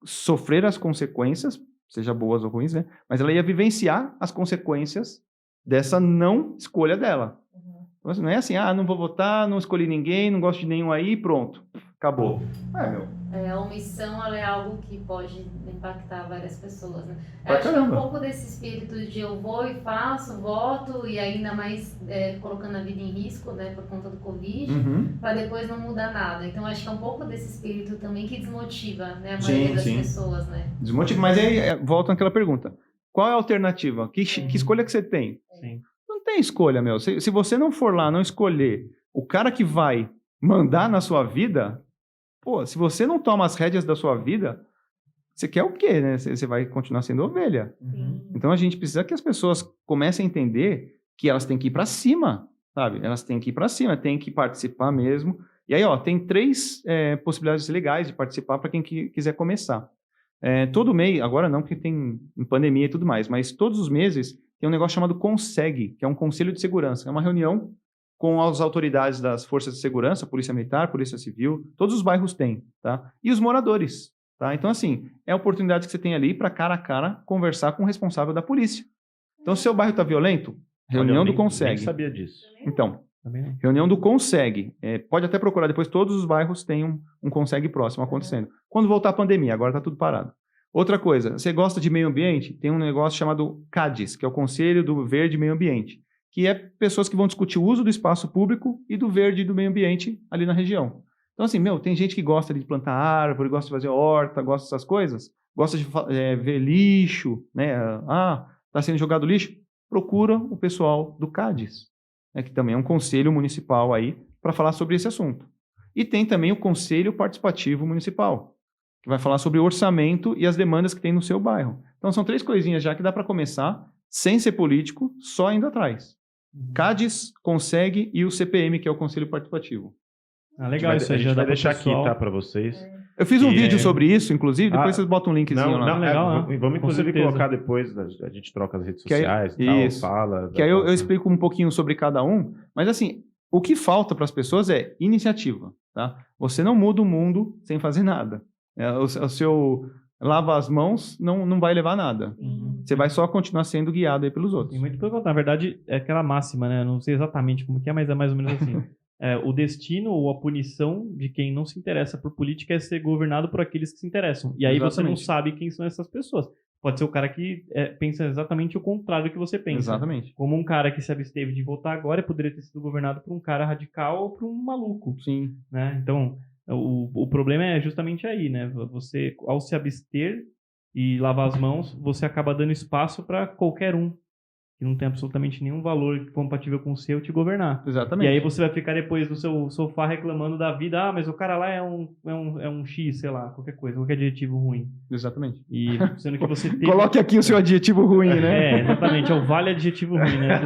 sofrer as consequências, seja boas ou ruins, né? Mas ela ia vivenciar as consequências dessa não escolha dela. Então, não é assim, não vou votar, não escolhi ninguém, não gosto de nenhum aí, pronto, acabou.
A omissão, ela é algo que pode impactar várias pessoas, né?
Pra
Acho que é um
caramba.
pouco desse espírito de eu vou e faço, voto, e ainda mais colocando a vida em risco, né, por conta do Covid, para depois não mudar nada. Então, acho que é um pouco desse espírito também que desmotiva, né, a maioria das pessoas, né?
Desmotiva, mas aí volta naquela pergunta. Qual é a alternativa? Que escolha que você tem?
Sim.
Não tem escolha, Se você não for lá, não escolher o cara que vai mandar na sua vida, pô, se você não toma as rédeas da sua vida, você quer o quê, né? Você vai continuar sendo ovelha.
Sim.
Então a gente precisa que as pessoas comecem a entender que elas têm que ir para cima, sabe? Elas têm que ir para cima, têm que participar mesmo. E aí, tem 3 possibilidades legais de participar para quem quiser começar. Todo mês, agora não, porque tem pandemia e tudo mais, mas todos os meses tem um negócio chamado CONSEG, que é um Conselho de Segurança. É uma reunião com as autoridades das forças de segurança, Polícia Militar, Polícia Civil, todos os bairros têm, tá? E os moradores, tá? Então, assim, é a oportunidade que você tem ali para cara a cara conversar com o responsável da polícia. Então, se seu bairro está violento, reunião do
Nem
CONSEG.
sabia disso.
Então,
Também não.
reunião do CONSEG. Pode até procurar depois, todos os bairros têm um CONSEG próximo acontecendo. Quando voltar a pandemia, agora está tudo parado. Outra coisa, você gosta de meio ambiente? Tem um negócio chamado CADES, que é o Conselho do Verde e Meio Ambiente, que é pessoas que vão discutir o uso do espaço público e do verde e do meio ambiente ali na região. Então, assim, tem gente que gosta de plantar árvore, gosta de fazer horta, gosta dessas coisas, gosta de ver lixo, né? Está sendo jogado lixo? Procura o pessoal do CADES, né? Que também é um conselho municipal aí para falar sobre esse assunto. E tem também o Conselho Participativo Municipal, que vai falar sobre o orçamento e as demandas que tem no seu bairro. Então, são 3 coisinhas já que dá para começar, sem ser político, só indo atrás. CADES, CONSEG e o CPM, que é o Conselho Participativo.
Legal isso
A
aí.
gente
já
vai
dá pro
deixar
pessoal.
aqui, tá, para vocês.
Eu fiz um
E
vídeo sobre isso, inclusive, depois vocês botam um linkzinho lá.
legal, né?
Vamos
Com
inclusive
certeza.
colocar depois, a gente troca as redes
Que aí-
sociais e tal,
isso.
fala.
Que aí eu explico um pouquinho sobre cada um, mas assim, o que falta para as pessoas é iniciativa, tá? Você não muda o mundo sem fazer nada. O seu lava as mãos não vai levar a nada. Você vai só continuar sendo guiado aí pelos outros.
E muito pelo contrário. Na verdade, é aquela máxima, né? Não sei exatamente como que é, mas é mais ou menos assim. O destino ou a punição de quem não se interessa por política é ser governado por aqueles que se interessam. E aí você não
Exatamente.
sabe quem são essas pessoas. pode ser o cara que pensa exatamente o contrário do que você pensa.
Exatamente.
Como um cara que se absteve de votar agora poderia ter sido governado por um cara radical ou por um maluco.
Sim.
Né? Então, o problema é justamente aí, né? Você, ao se abster e lavar as mãos, você acaba dando espaço para qualquer um que não tem absolutamente nenhum valor compatível com o seu te governar.
Exatamente.
E aí você vai ficar depois no seu sofá reclamando da vida, mas o cara lá é um X, sei lá, qualquer coisa, qualquer adjetivo ruim.
Exatamente.
E sendo que você teve...
Coloque aqui o seu adjetivo ruim, né?
Exatamente, é o vale adjetivo ruim, né?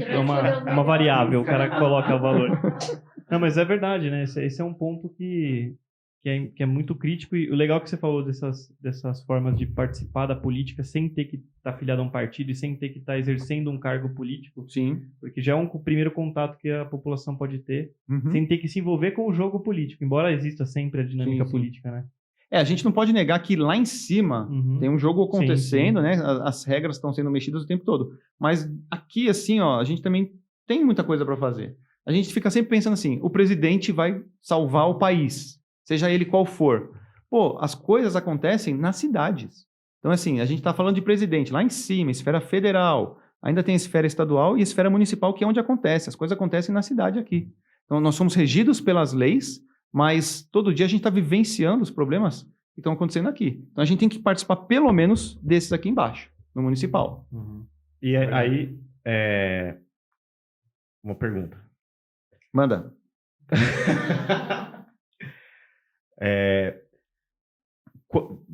É uma variável, o cara coloca o valor. Não, mas é verdade, né? Esse é um ponto que é muito crítico, e o legal que você falou dessas formas de participar da política sem ter que estar filiado a um partido e sem ter que estar exercendo um cargo político.
Sim.
Porque já é um primeiro contato que a população pode ter,
Uhum.
sem ter que se envolver com o jogo político, embora exista sempre a dinâmica
Sim.
política, né?
A gente não pode negar que lá em cima tem um jogo acontecendo,
sim.
né? As regras estão sendo mexidas o tempo todo. Mas aqui, assim, ó, a gente também tem muita coisa para fazer. A gente fica sempre pensando assim, o presidente vai salvar o país, seja ele qual for. Pô, as coisas acontecem nas cidades. Então, assim, a gente está falando de presidente lá em cima, esfera federal, ainda tem esfera estadual e esfera municipal, que é onde acontece. As coisas acontecem na cidade aqui. Então, nós somos regidos pelas leis, mas todo dia a gente está vivenciando os problemas que estão acontecendo aqui. Então, a gente tem que participar, pelo menos, desses aqui embaixo, no municipal.
Uhum. E aí, uma pergunta.
Manda.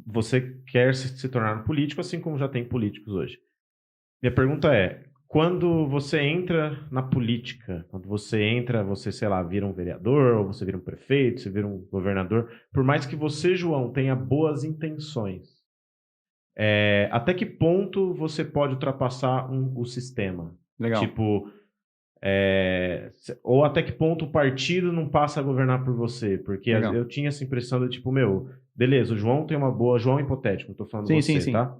Você quer se tornar um político, assim como já tem políticos hoje. Minha pergunta é, quando você entra na política, quando você entra, você, sei lá, vira um vereador, ou você vira um prefeito, você vira um governador, por mais que você, João, tenha boas intenções, até que ponto você pode ultrapassar o sistema?
Legal.
Tipo, ou até que ponto o partido não passa a governar por você? Porque
Legal.
eu tinha essa impressão de tipo, beleza, o João tem uma boa... João hipotético, não tô falando
Sim,
você, tá?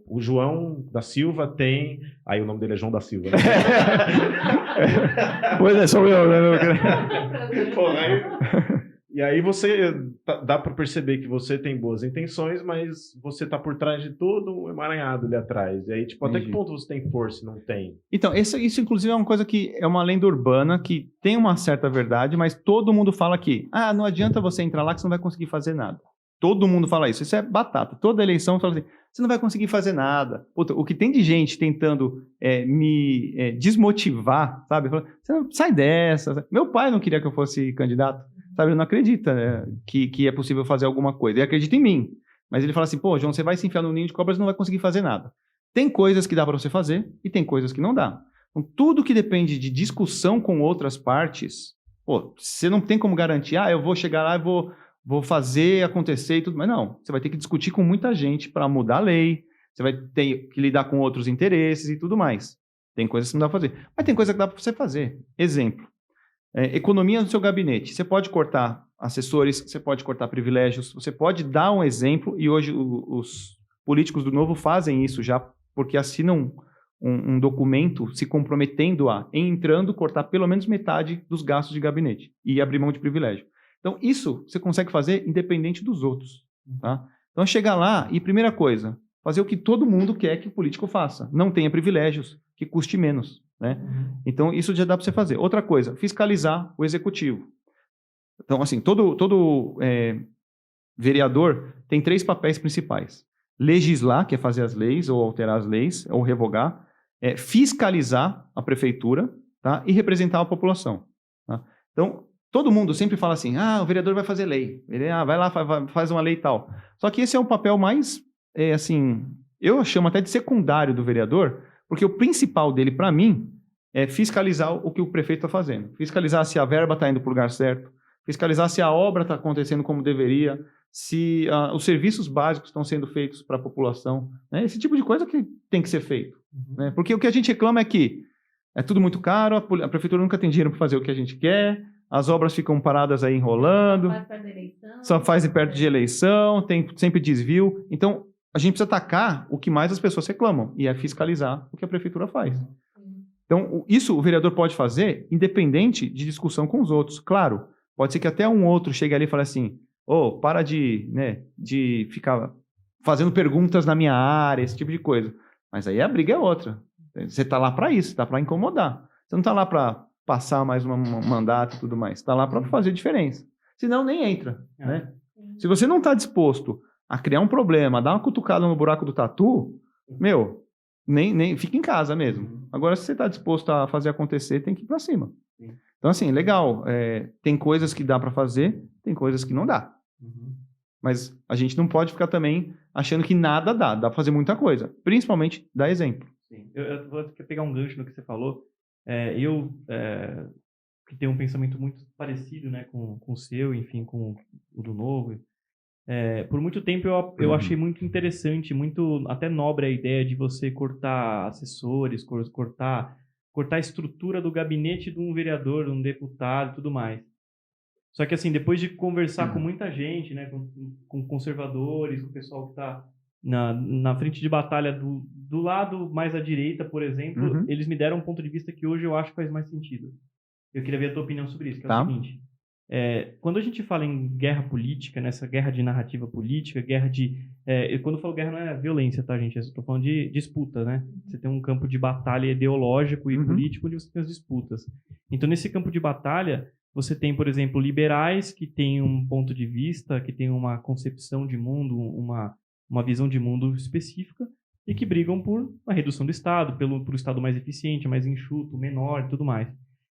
O João da Silva tem... Aí o nome dele é João da Silva. Né?
Pois é, sou eu, né?
E aí você... Dá pra perceber que você tem boas intenções, mas você tá por trás de todo um emaranhado ali atrás. E aí, tipo, até que ponto você tem força e não tem?
Então, isso inclusive é uma coisa que é uma lenda urbana que tem uma certa verdade, mas todo mundo fala que não adianta você entrar lá que você não vai conseguir fazer nada. Todo mundo fala isso. Isso é batata. Toda eleição fala assim, você não vai conseguir fazer nada. Puta, o que tem de gente tentando me desmotivar, sabe? Fala, você não, sai dessa. Meu pai não queria que eu fosse candidato. Sabe? Ele não acredita, né, que é possível fazer alguma coisa. Ele acredita em mim. Mas ele fala assim, pô, João, você vai se enfiar no ninho de cobras e não vai conseguir fazer nada. Tem coisas que dá para você fazer e tem coisas que não dá. Então, tudo que depende de discussão com outras partes, pô, você não tem como garantir, eu vou chegar lá e vou fazer acontecer e tudo, mas não, você vai ter que discutir com muita gente para mudar a lei, você vai ter que lidar com outros interesses e tudo mais. Tem coisas que não dá para fazer, mas tem coisa que dá para você fazer. Exemplo, economia no seu gabinete. Você pode cortar assessores, você pode cortar privilégios, você pode dar um exemplo, e hoje os políticos do Novo fazem isso já, porque assinam um documento se comprometendo entrando, cortar pelo menos metade dos gastos de gabinete e abrir mão de privilégio. Então, isso você consegue fazer independente dos outros. Tá? Então, chegar lá e, primeira coisa, fazer o que todo mundo quer que o político faça. Não tenha privilégios, que custe menos. Né? Então, isso já dá para você fazer. Outra coisa, fiscalizar o executivo. Então, assim, todo vereador tem 3 papéis principais. Legislar, que é fazer as leis, ou alterar as leis, ou revogar. Fiscalizar a prefeitura, tá? E representar a população. Tá? Então, todo mundo sempre fala assim, o vereador vai fazer lei. Ele, vai lá, faz uma lei e tal. Só que esse é o papel mais, assim, eu chamo até de secundário do vereador, porque o principal dele, para mim, é fiscalizar o que o prefeito está fazendo. Fiscalizar se a verba está indo para o lugar certo. Fiscalizar se a obra está acontecendo como deveria. Se os serviços básicos estão sendo feitos para a população. Né? Esse tipo de coisa que tem que ser feito. Né? Porque o que a gente reclama é que é tudo muito caro, a prefeitura nunca tem dinheiro para fazer o que a gente quer, as obras ficam paradas aí enrolando, só faz perto de eleição, tem sempre desvio. Então, a gente precisa atacar o que mais as pessoas reclamam, e é fiscalizar o que a prefeitura faz. Então, isso o vereador pode fazer independente de discussão com os outros. Claro, pode ser que até um outro chegue ali e fale assim, para de ficar fazendo perguntas na minha área, esse tipo de coisa. Mas aí a briga é outra. Você tá lá para isso, tá para incomodar. Você não tá lá para passar mais um mandato e tudo mais. Tá lá para fazer diferença. Senão nem entra, né? Se você não tá disposto a criar um problema, dar uma cutucada no buraco do tatu, meu, nem fica em casa mesmo. Agora, se você tá disposto a fazer acontecer, tem que ir para cima. Então, assim, legal. Tem coisas que dá para fazer, tem coisas que não dá. Mas a gente não pode ficar também achando que nada dá. Dá para fazer muita coisa. Principalmente dar exemplo.
Sim. Eu vou pegar um gancho no que você falou. Que tenho um pensamento muito parecido, né, com o seu, enfim, com o do Novo. Por muito tempo eu achei muito interessante, muito até nobre a ideia de você cortar assessores, cortar a estrutura do gabinete de um vereador, de um deputado e tudo mais. Só que, assim, depois de conversar com muita gente, né, com conservadores, com o pessoal que está na frente de batalha do lado mais à direita, por exemplo, eles me deram um ponto de vista que hoje eu acho que faz mais sentido. Eu queria ver a tua opinião sobre isso, que é o seguinte. Quando a gente fala em guerra política, nessa guerra de narrativa política, quando eu falo guerra não é violência, tá, gente? Eu estou falando de disputa, né? Você tem um campo de batalha ideológico e político onde você tem as disputas. Então, nesse campo de batalha, você tem, por exemplo, liberais que têm um ponto de vista, que têm uma concepção de mundo, uma visão de mundo específica e que brigam por uma redução do Estado, por Estado mais eficiente, mais enxuto, menor e tudo mais.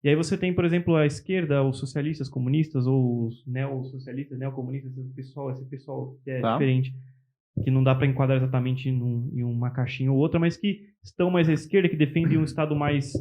E aí você tem, por exemplo, a esquerda, os socialistas, comunistas, ou os neossocialistas, neocomunistas, esse pessoal que é diferente, que não dá para enquadrar exatamente em uma caixinha ou outra, mas que estão mais à esquerda, que defendem um Estado mais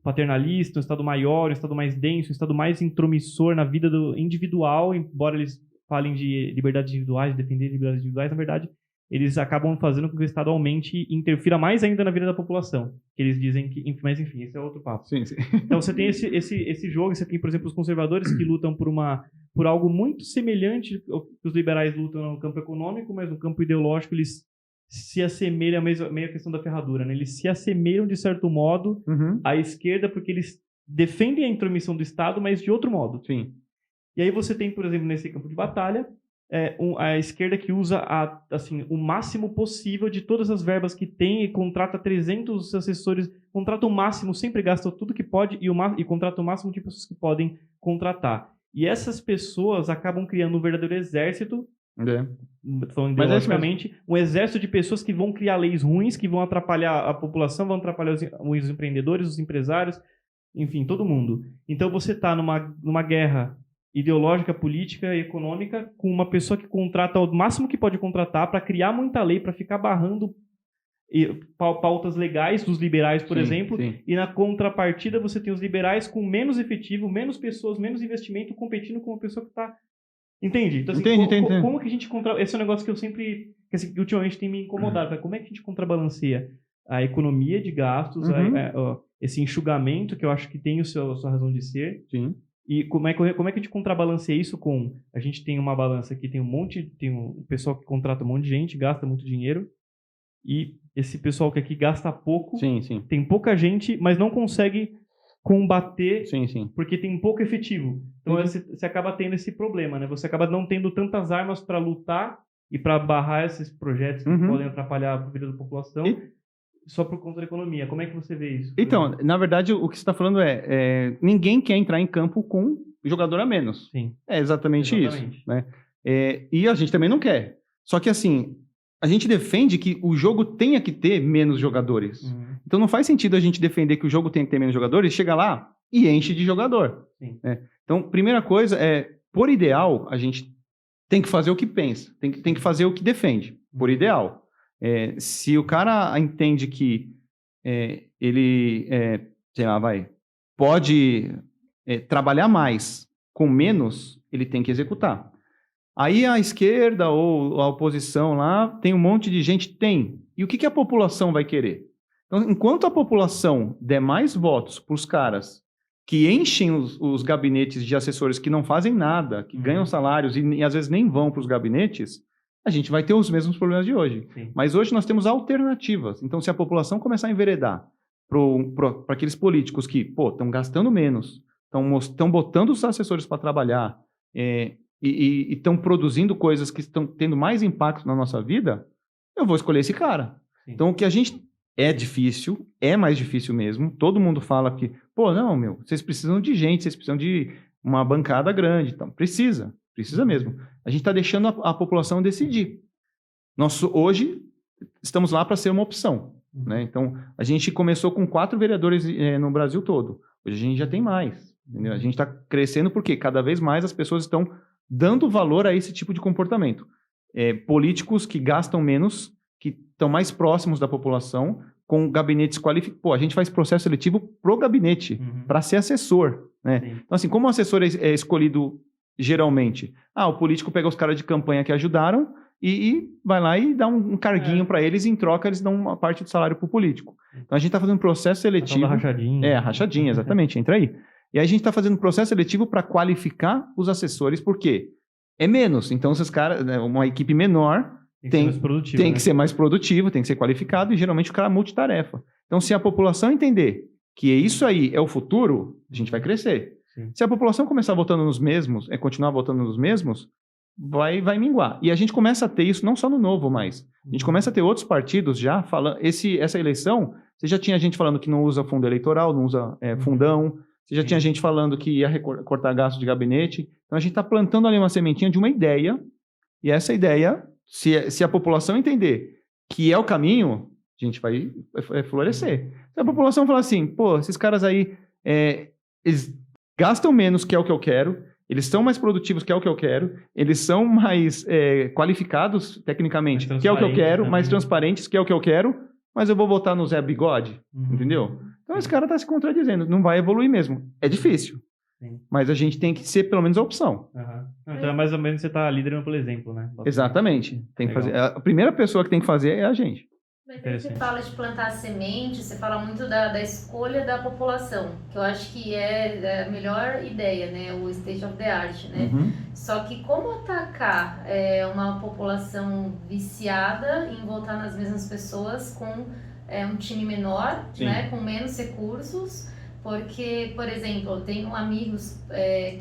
paternalista, um Estado maior, um Estado mais denso, um Estado mais intromissor na vida do individual, embora eles falem de liberdades individuais, defender liberdades individuais, na verdade, eles acabam fazendo com que o Estado aumente e interfira mais ainda na vida da população. Que eles dizem que... Mas, enfim, esse é outro papo.
Sim, sim.
Então, você tem esse jogo, você tem, por exemplo, os conservadores que lutam por algo muito semelhante ao que os liberais lutam no campo econômico, mas no campo ideológico eles se assemelham, meio a questão da ferradura, né? Eles se assemelham, de certo modo, à esquerda, porque eles defendem a intromissão do Estado, mas de outro modo.
Sim.
E aí você tem, por exemplo, nesse campo de batalha, a esquerda que usa o máximo possível de todas as verbas que tem e contrata 300 assessores, contrata o máximo, sempre gasta tudo que pode e contrata o máximo de pessoas que podem contratar. E essas pessoas acabam criando um verdadeiro exército, falando ideologicamente, um exército de pessoas que vão criar leis ruins, que vão atrapalhar a população, vão atrapalhar os empreendedores, os empresários, enfim, todo mundo. Então você está numa guerra ideológica, política e econômica com uma pessoa que contrata o máximo que pode contratar para criar muita lei, para ficar barrando pautas legais dos liberais, por exemplo, e na contrapartida você tem os liberais com menos efetivo, menos pessoas, menos investimento competindo com uma pessoa que está... Entende? Então, assim, como que a gente esse é um negócio que eu sempre... que ultimamente tem me incomodado. Como é que a gente contrabalanceia a economia de gastos, esse enxugamento que eu acho que tem a sua razão de ser.
Sim.
E como é que a gente contrabalanceia isso com... A gente tem uma balança que tem um pessoal que contrata um monte de gente, gasta muito dinheiro, e esse pessoal que aqui gasta pouco, tem pouca gente, mas não consegue combater porque tem pouco efetivo. Então você acaba tendo esse problema, né? Você acaba não tendo tantas armas para lutar e para barrar esses projetos que podem atrapalhar a vida da população. Só por conta da economia. Como é que você vê isso?
Então, na verdade, o que você está falando ninguém quer entrar em campo com jogador a menos.
Sim.
É exatamente isso. Né? E a gente também não quer. Só que, assim, a gente defende que o jogo tenha que ter menos jogadores. Então, não faz sentido a gente defender que o jogo tenha que ter menos jogadores, chega lá e enche de jogador. Né? Então, primeira coisa por ideal, a gente tem que fazer o que pensa. Tem que fazer o que defende, por ideal. Se o cara entende que ele pode trabalhar mais com menos, ele tem que executar. Aí a esquerda ou a oposição lá tem um monte de gente, E o que a população vai querer? Então, enquanto a população der mais votos para os caras que enchem os gabinetes de assessores que não fazem nada, que ganham salários e às vezes nem vão para os gabinetes, a gente vai ter os mesmos problemas de hoje. Mas hoje nós temos alternativas. Então, se a população começar a enveredar para aqueles políticos que estão gastando menos, estão botando os assessores para trabalhar e estão produzindo coisas que estão tendo mais impacto na nossa vida, eu vou escolher esse cara.
Sim.
Então, o que a gente... É difícil, é mais difícil mesmo. Todo mundo fala que, pô, não, vocês precisam de gente, vocês precisam de uma bancada grande. Então, precisa mesmo. A gente está deixando a população decidir. Nós, hoje, estamos lá para ser uma opção. Né? Então, a gente começou com 4 vereadores no Brasil todo. Hoje a gente já tem mais. Entendeu? A gente está crescendo porque cada vez mais as pessoas estão dando valor a esse tipo de comportamento. Políticos que gastam menos, que estão mais próximos da população, com gabinetes qualificados. Pô, a gente faz processo seletivo pro gabinete, para ser assessor. Né? Então, assim, como o assessor é escolhido geralmente? O político pega os caras de campanha que ajudaram e vai lá e dá um carguinho para eles, e em troca eles dão uma parte do salário pro político. Então, a gente está fazendo um processo seletivo...
A rachadinha.
A rachadinha, exatamente, entra aí. E aí a gente está fazendo um processo seletivo para qualificar os assessores, porque é menos. Então, esses caras, uma equipe menor... Tem que ser mais produtivo, tem que ser qualificado, e geralmente o cara é multitarefa. Então, se a população entender que isso aí é o futuro, a gente vai crescer.
Sim.
Se a população começar votando nos mesmos, continuar votando nos mesmos, vai minguar. E a gente começa a ter isso não só no Novo, mas a gente começa a ter outros partidos já falando... Essa eleição, você já tinha gente falando que não usa fundo eleitoral, não usa fundão, você já tinha gente falando que ia cortar gasto de gabinete. Então, a gente está plantando ali uma sementinha de uma ideia, e essa ideia... Se a população entender que é o caminho, a gente vai florescer. Se a população falar assim, pô, esses caras aí, eles gastam menos, que é o que eu quero, eles são mais produtivos, que é o que eu quero, eles são mais qualificados tecnicamente, que é o que eu quero, mais transparentes, que é o que eu quero, mas eu vou votar no Zé Bigode, entendeu? Então esse cara está se contradizendo, não vai evoluir mesmo. É difícil. Sim. Mas a gente tem que ser pelo menos a opção.
Então, mais ou menos, você está liderando pelo exemplo, né?
Exatamente. Tem que fazer. A primeira pessoa que tem que fazer é a gente.
Mas aí você fala de plantar semente, você fala muito da escolha da população, que eu acho que é a melhor ideia, né? O state of the art, né? Só que como atacar uma população viciada em votar nas mesmas pessoas com um time menor, né? Com menos recursos? Porque, por exemplo, eu tenho amigos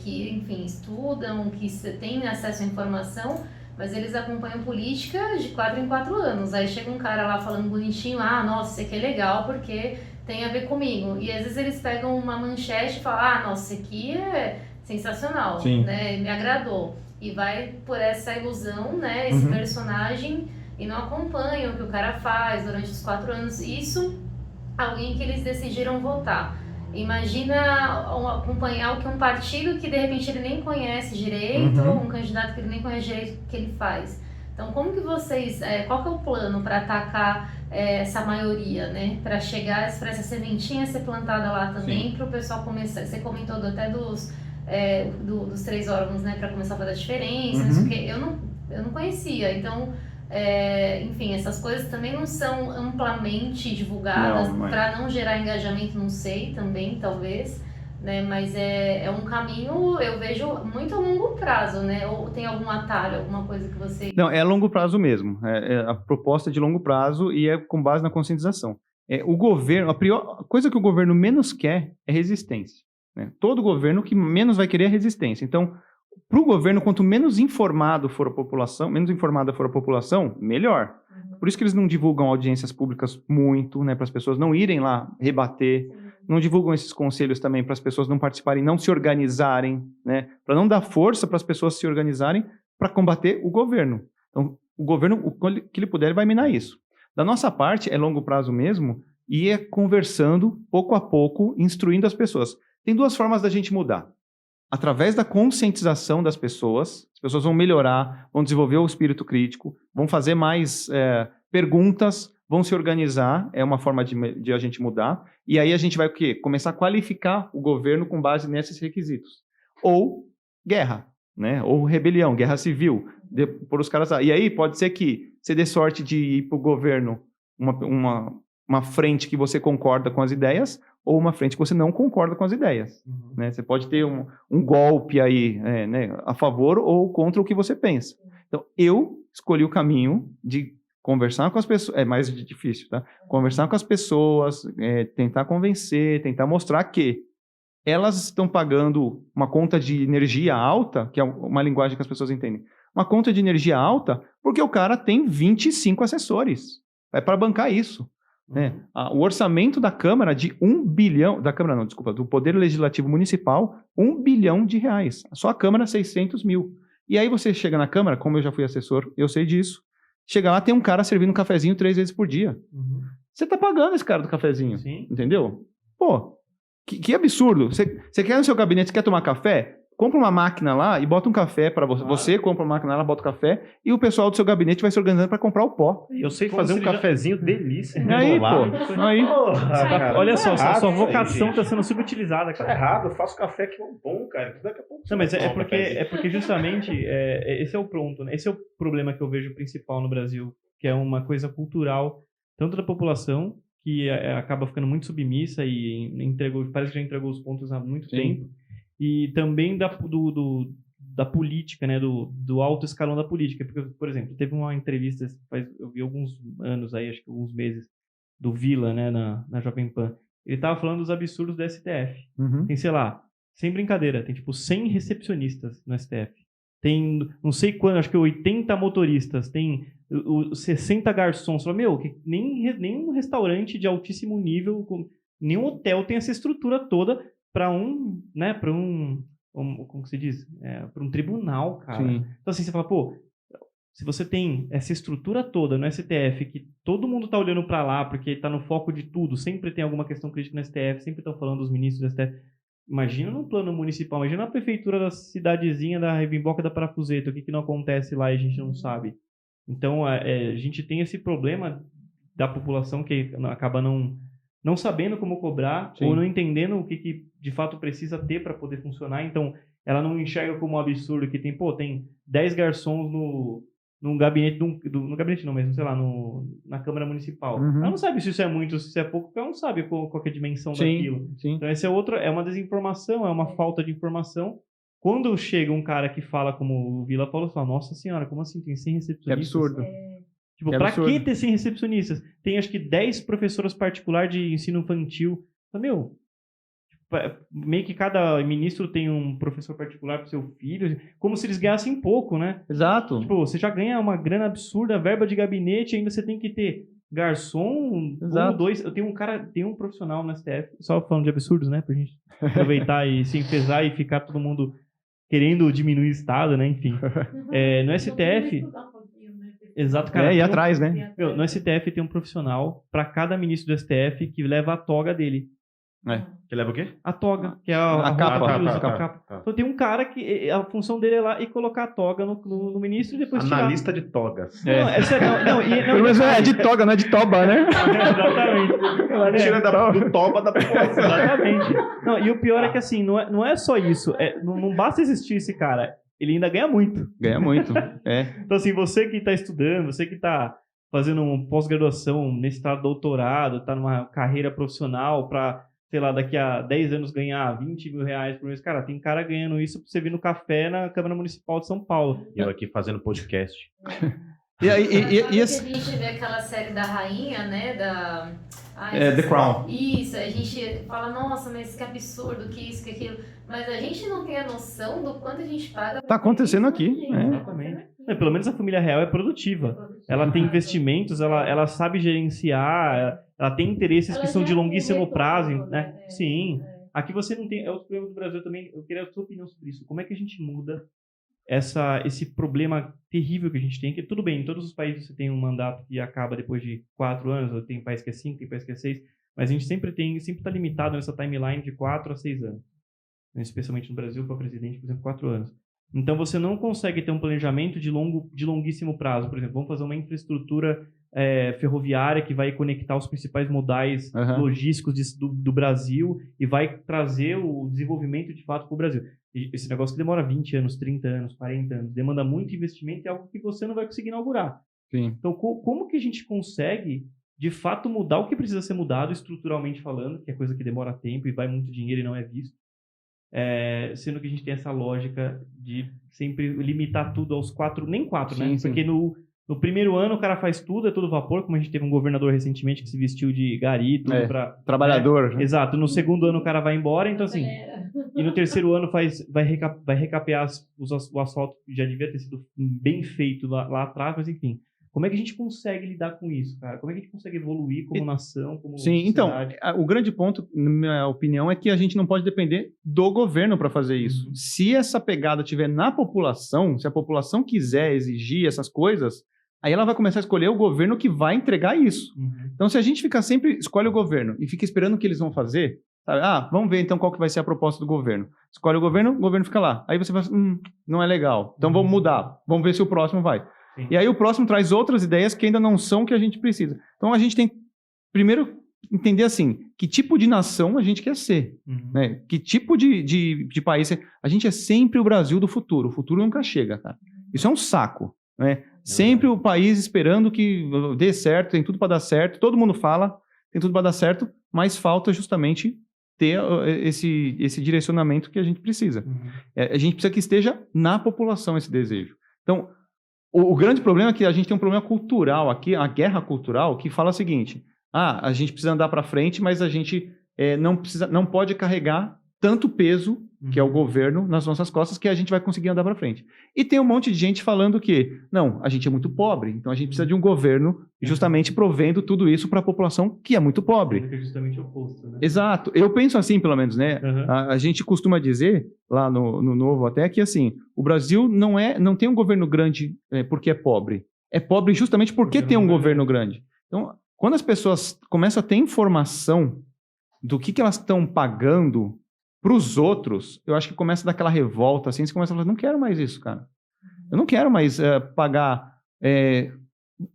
que, enfim, estudam, que têm acesso à informação, mas eles acompanham política de 4 em 4 anos. Aí chega um cara lá falando bonitinho, nossa, isso aqui é legal porque tem a ver comigo. E às vezes eles pegam uma manchete e falam, nossa, isso aqui é sensacional, né? Me agradou. E vai por essa ilusão, né? Esse personagem, e não acompanham o que o cara faz durante os 4 anos. Isso, alguém que eles decidiram votar. Imagina acompanhar o que um partido que de repente ele nem conhece direito, um candidato que ele nem conhece direito o que ele faz. Então, como que vocês, qual que é o plano para atacar essa maioria, né? Para chegar, para essa sementinha ser plantada lá também, para o pessoal começar. Você comentou até dos 3 órgãos, né? Para começar a fazer a diferença, porque eu não conhecia. Então, enfim, essas coisas também não são amplamente divulgadas para não gerar engajamento, não sei, também, talvez, né? Mas é um caminho, eu vejo, muito a longo prazo, né? Ou tem algum atalho, alguma coisa que você...
Não, é a longo prazo mesmo. A proposta é de longo prazo e é com base na conscientização. O governo, a pior coisa que o governo menos quer é resistência. Né? Todo governo, o que menos vai querer é resistência. Então, para o governo, quanto menos informada for a população, melhor. Por isso que eles não divulgam audiências públicas muito, né, para as pessoas não irem lá rebater. Não divulgam esses conselhos também para as pessoas não participarem, não se organizarem, né, para não dar força para as pessoas se organizarem para combater o governo. Então, o governo, o que ele puder, ele vai minar isso. Da nossa parte, é longo prazo mesmo, e é conversando, pouco a pouco, instruindo as pessoas. Tem 2 formas da gente mudar. Através da conscientização das pessoas, as pessoas vão melhorar, vão desenvolver o espírito crítico, vão fazer mais perguntas, vão se organizar, é uma forma de a gente mudar, e aí a gente vai o quê? Começar a qualificar o governo com base nesses requisitos. Ou guerra, né? Ou rebelião, guerra civil, por os caras... E aí pode ser que você dê sorte de ir para o governo uma frente que você concorda com as ideias, ou uma frente que você não concorda com as ideias. Né? Você pode ter um golpe aí, né, a favor ou contra o que você pensa. Então, eu escolhi o caminho de conversar com as pessoas, é mais difícil, tá? Conversar com as pessoas, tentar convencer, tentar mostrar que elas estão pagando uma conta de energia alta, que é uma linguagem que as pessoas entendem. uma conta de energia alta porque o cara tem 25 assessores. É para bancar isso. Né? O orçamento da Câmara de 1 bilhão... Da Câmara não, desculpa. Do Poder Legislativo Municipal, 1 bilhão de reais. Só a Câmara, 600 mil. E aí você chega na Câmara, como eu já fui assessor, eu sei disso. Chega lá, tem um cara servindo um cafezinho 3 vezes por dia. Você tá pagando esse cara do cafezinho.
Sim.
Entendeu? Pô, que absurdo. Você quer no seu gabinete, você quer tomar café? Compra uma máquina lá e bota um café para você. Você compra uma máquina lá, bota o café e o pessoal do seu gabinete vai se organizando para comprar o pó.
Eu sei fazer um cafezinho delícia.
Aí,
enrolado.
pô. Aí.
Cara,
Olha só,
tá errado
sua
isso aí,
vocação
gente.
está sendo subutilizada,
Tá
cara.
errado, eu faço café que é bom, cara. Daqui a pouco
Não, mas
você
é
toma um
porque,
cafezinho.
justamente esse é o ponto, né? Esse é o problema que eu vejo principal no Brasil, que é uma coisa cultural, tanto da população, que acaba ficando muito submissa e parece que já entregou os pontos há muito
Sim.
tempo, e também da política, né? Do alto escalão da política. Porque, por exemplo, teve uma entrevista, eu vi alguns anos aí, acho que alguns meses, do Vila, né? Na Jovem Pan. Ele tava falando dos absurdos do STF.
Uhum.
Tem, sei lá, sem brincadeira, tem tipo 100 recepcionistas no STF. Tem não sei quanto, acho que 80 motoristas, tem 60 garçons. Fala, meu, que nem um restaurante de altíssimo nível, nenhum hotel tem essa estrutura toda para né, para como que se diz? Para um tribunal, cara.
Sim.
Então assim, você fala, pô, se você tem essa estrutura toda no STF, que todo mundo tá olhando para lá, porque tá no foco de tudo, sempre tem alguma questão crítica no STF, sempre estão falando dos ministros do STF. Imagina no plano municipal, imagina na prefeitura da cidadezinha da Revimboca da Parafuseta, o que não acontece lá e a gente não sabe. Então, a gente tem esse problema da população que acaba não sabendo como cobrar,
Sim.
ou não entendendo o que de fato precisa ter para poder funcionar. Então, ela não enxerga como um absurdo que tem 10 garçons num gabinete, no gabinete não mesmo, sei lá, na Câmara Municipal.
Uhum.
Ela não sabe se isso é muito, se isso é pouco, porque ela não sabe qual que é a dimensão daquilo.
Sim.
Então, esse é uma desinformação, é uma falta de informação. Quando chega um cara que fala como o Vila falou, fala, nossa senhora, como assim? Tem 100
Que
recepcionistas?
absurdo.
Tipo,
Que
pra
absurdo.
que ter 100 recepcionistas? Tem acho que 10 professoras particulares de ensino infantil. Fala, meu, meio que cada ministro tem um professor particular pro seu filho, como se eles ganhassem pouco, né?
Exato.
Tipo, você já ganha uma grana absurda, verba de gabinete, ainda você tem que ter garçom,
Exato.
1, 2. Eu tenho tem um profissional no STF, só falando de absurdos, né? Pra gente aproveitar e se enfesar e ficar todo mundo querendo diminuir o Estado, né? Enfim. No STF. Exato, cara.
E atrás, né?
Meu, no STF tem um profissional pra cada ministro do STF que leva a toga dele.
Que leva o quê?
A toga, que é a roupa
capa.
que ele usa,
Tá.
a capa. Então tem um cara que a função dele é lá e colocar a toga no ministro e depois tirar.
Analista de togas.
Não, é sério,
Pelo menos é de toga, não é de toba, né?
Exatamente.
Tira do toba da população.
Exatamente. Não, e o pior é que assim, não é só isso. Não basta existir esse cara. Ele ainda ganha muito.
Ganha muito.
Então assim, você que está estudando, você que está fazendo uma pós-graduação, mestrado, doutorado, está numa carreira profissional para, sei lá, daqui a 10 anos ganhar 20 mil reais por mês. Cara, tem cara ganhando isso pra você vir no café na Câmara Municipal de São Paulo.
E eu aqui fazendo podcast.
E aí,
A gente vê aquela série da rainha, né?
The Crown.
Isso, a gente fala, nossa, mas que absurdo, que isso, que aquilo. Mas a gente não tem a noção do quanto a gente paga.
Tá acontecendo aqui, né?
Exatamente. Pelo menos a família real é produtiva. Ela tem investimentos, ela sabe gerenciar, ela tem interesses que são de longuíssimo prazo, né? Sim. Aqui você não tem... É outro problema do Brasil também. Eu queria a sua opinião sobre isso. Como é que a gente muda esse problema terrível que a gente tem? Que tudo bem, em todos os países você tem um mandato que acaba depois de 4 anos, tem país que é 5, tem país que é 6, mas a gente sempre está limitado nessa timeline de 4 a 6 anos. Especialmente no Brasil, para presidente, por exemplo, 4 anos. Então você não consegue ter um planejamento de longuíssimo prazo. Por exemplo, vamos fazer uma infraestrutura ferroviária que vai conectar os principais modais logísticos do Brasil e vai trazer o desenvolvimento de fato para o Brasil. Esse negócio que demora 20 anos, 30 anos, 40 anos, demanda muito investimento e é algo que você não vai conseguir inaugurar.
Sim.
Então, como que a gente consegue, de fato, mudar o que precisa ser mudado estruturalmente falando, que é coisa que demora tempo e vai muito dinheiro e não é visto, sendo que a gente tem essa lógica de sempre limitar tudo aos 4, nem 4, né?
Sim.
Porque no No primeiro ano o cara faz tudo, é todo vapor, como a gente teve um governador recentemente que se vestiu de gari, tudo pra...
Trabalhador. Né?
Exato. No segundo ano o cara vai embora, então assim... E no terceiro ano vai recapear o asfalto que já devia ter sido bem feito lá atrás, mas enfim. Como é que a gente consegue lidar com isso, cara? Como é que a gente consegue evoluir como nação, como
Sim,
sociedade?
então, o grande ponto, na minha opinião, é que a gente não pode depender do governo para fazer isso. Se essa pegada estiver na população, se a população quiser exigir essas coisas, aí ela vai começar a escolher o governo que vai entregar isso. Então, se a gente ficar sempre, escolhe o governo e fica esperando o que eles vão fazer, sabe? Vamos ver então qual que vai ser a proposta do governo. Escolhe o governo fica lá. Aí você fala assim, não é legal, então vamos mudar, vamos ver se o próximo vai. Sim. E aí o próximo traz outras ideias que ainda não são o que a gente precisa. Então a gente tem, primeiro, entender assim, que tipo de nação a gente quer ser. Né? Que tipo de país... A gente é sempre o Brasil do futuro. O futuro nunca chega, cara. Isso é um saco. Né? Sempre o país esperando que dê certo, tem tudo para dar certo. Todo mundo fala, tem tudo para dar certo, mas falta justamente ter esse direcionamento que a gente precisa. A gente precisa que esteja na população esse desejo. Então, o grande problema é que a gente tem um problema cultural aqui, a guerra cultural, que fala o seguinte, a gente precisa andar para frente, mas a gente não pode carregar tanto peso, que é o governo, nas nossas costas, que a gente vai conseguir andar para frente. E tem um monte de gente falando que, não, a gente é muito pobre, então a gente precisa de um governo justamente provendo tudo isso para a população que é muito pobre.
É justamente o oposto, né?
Exato. Eu penso assim, pelo menos, né? A gente costuma dizer, lá no Novo até, que assim, o Brasil não tem um governo grande porque é pobre. É pobre justamente porque tem um governo grande. Então, quando as pessoas começam a ter informação do que elas estão pagando para os outros, eu acho que começa a dar aquela revolta, assim, você começa a falar, não quero mais isso, cara. Eu não quero mais pagar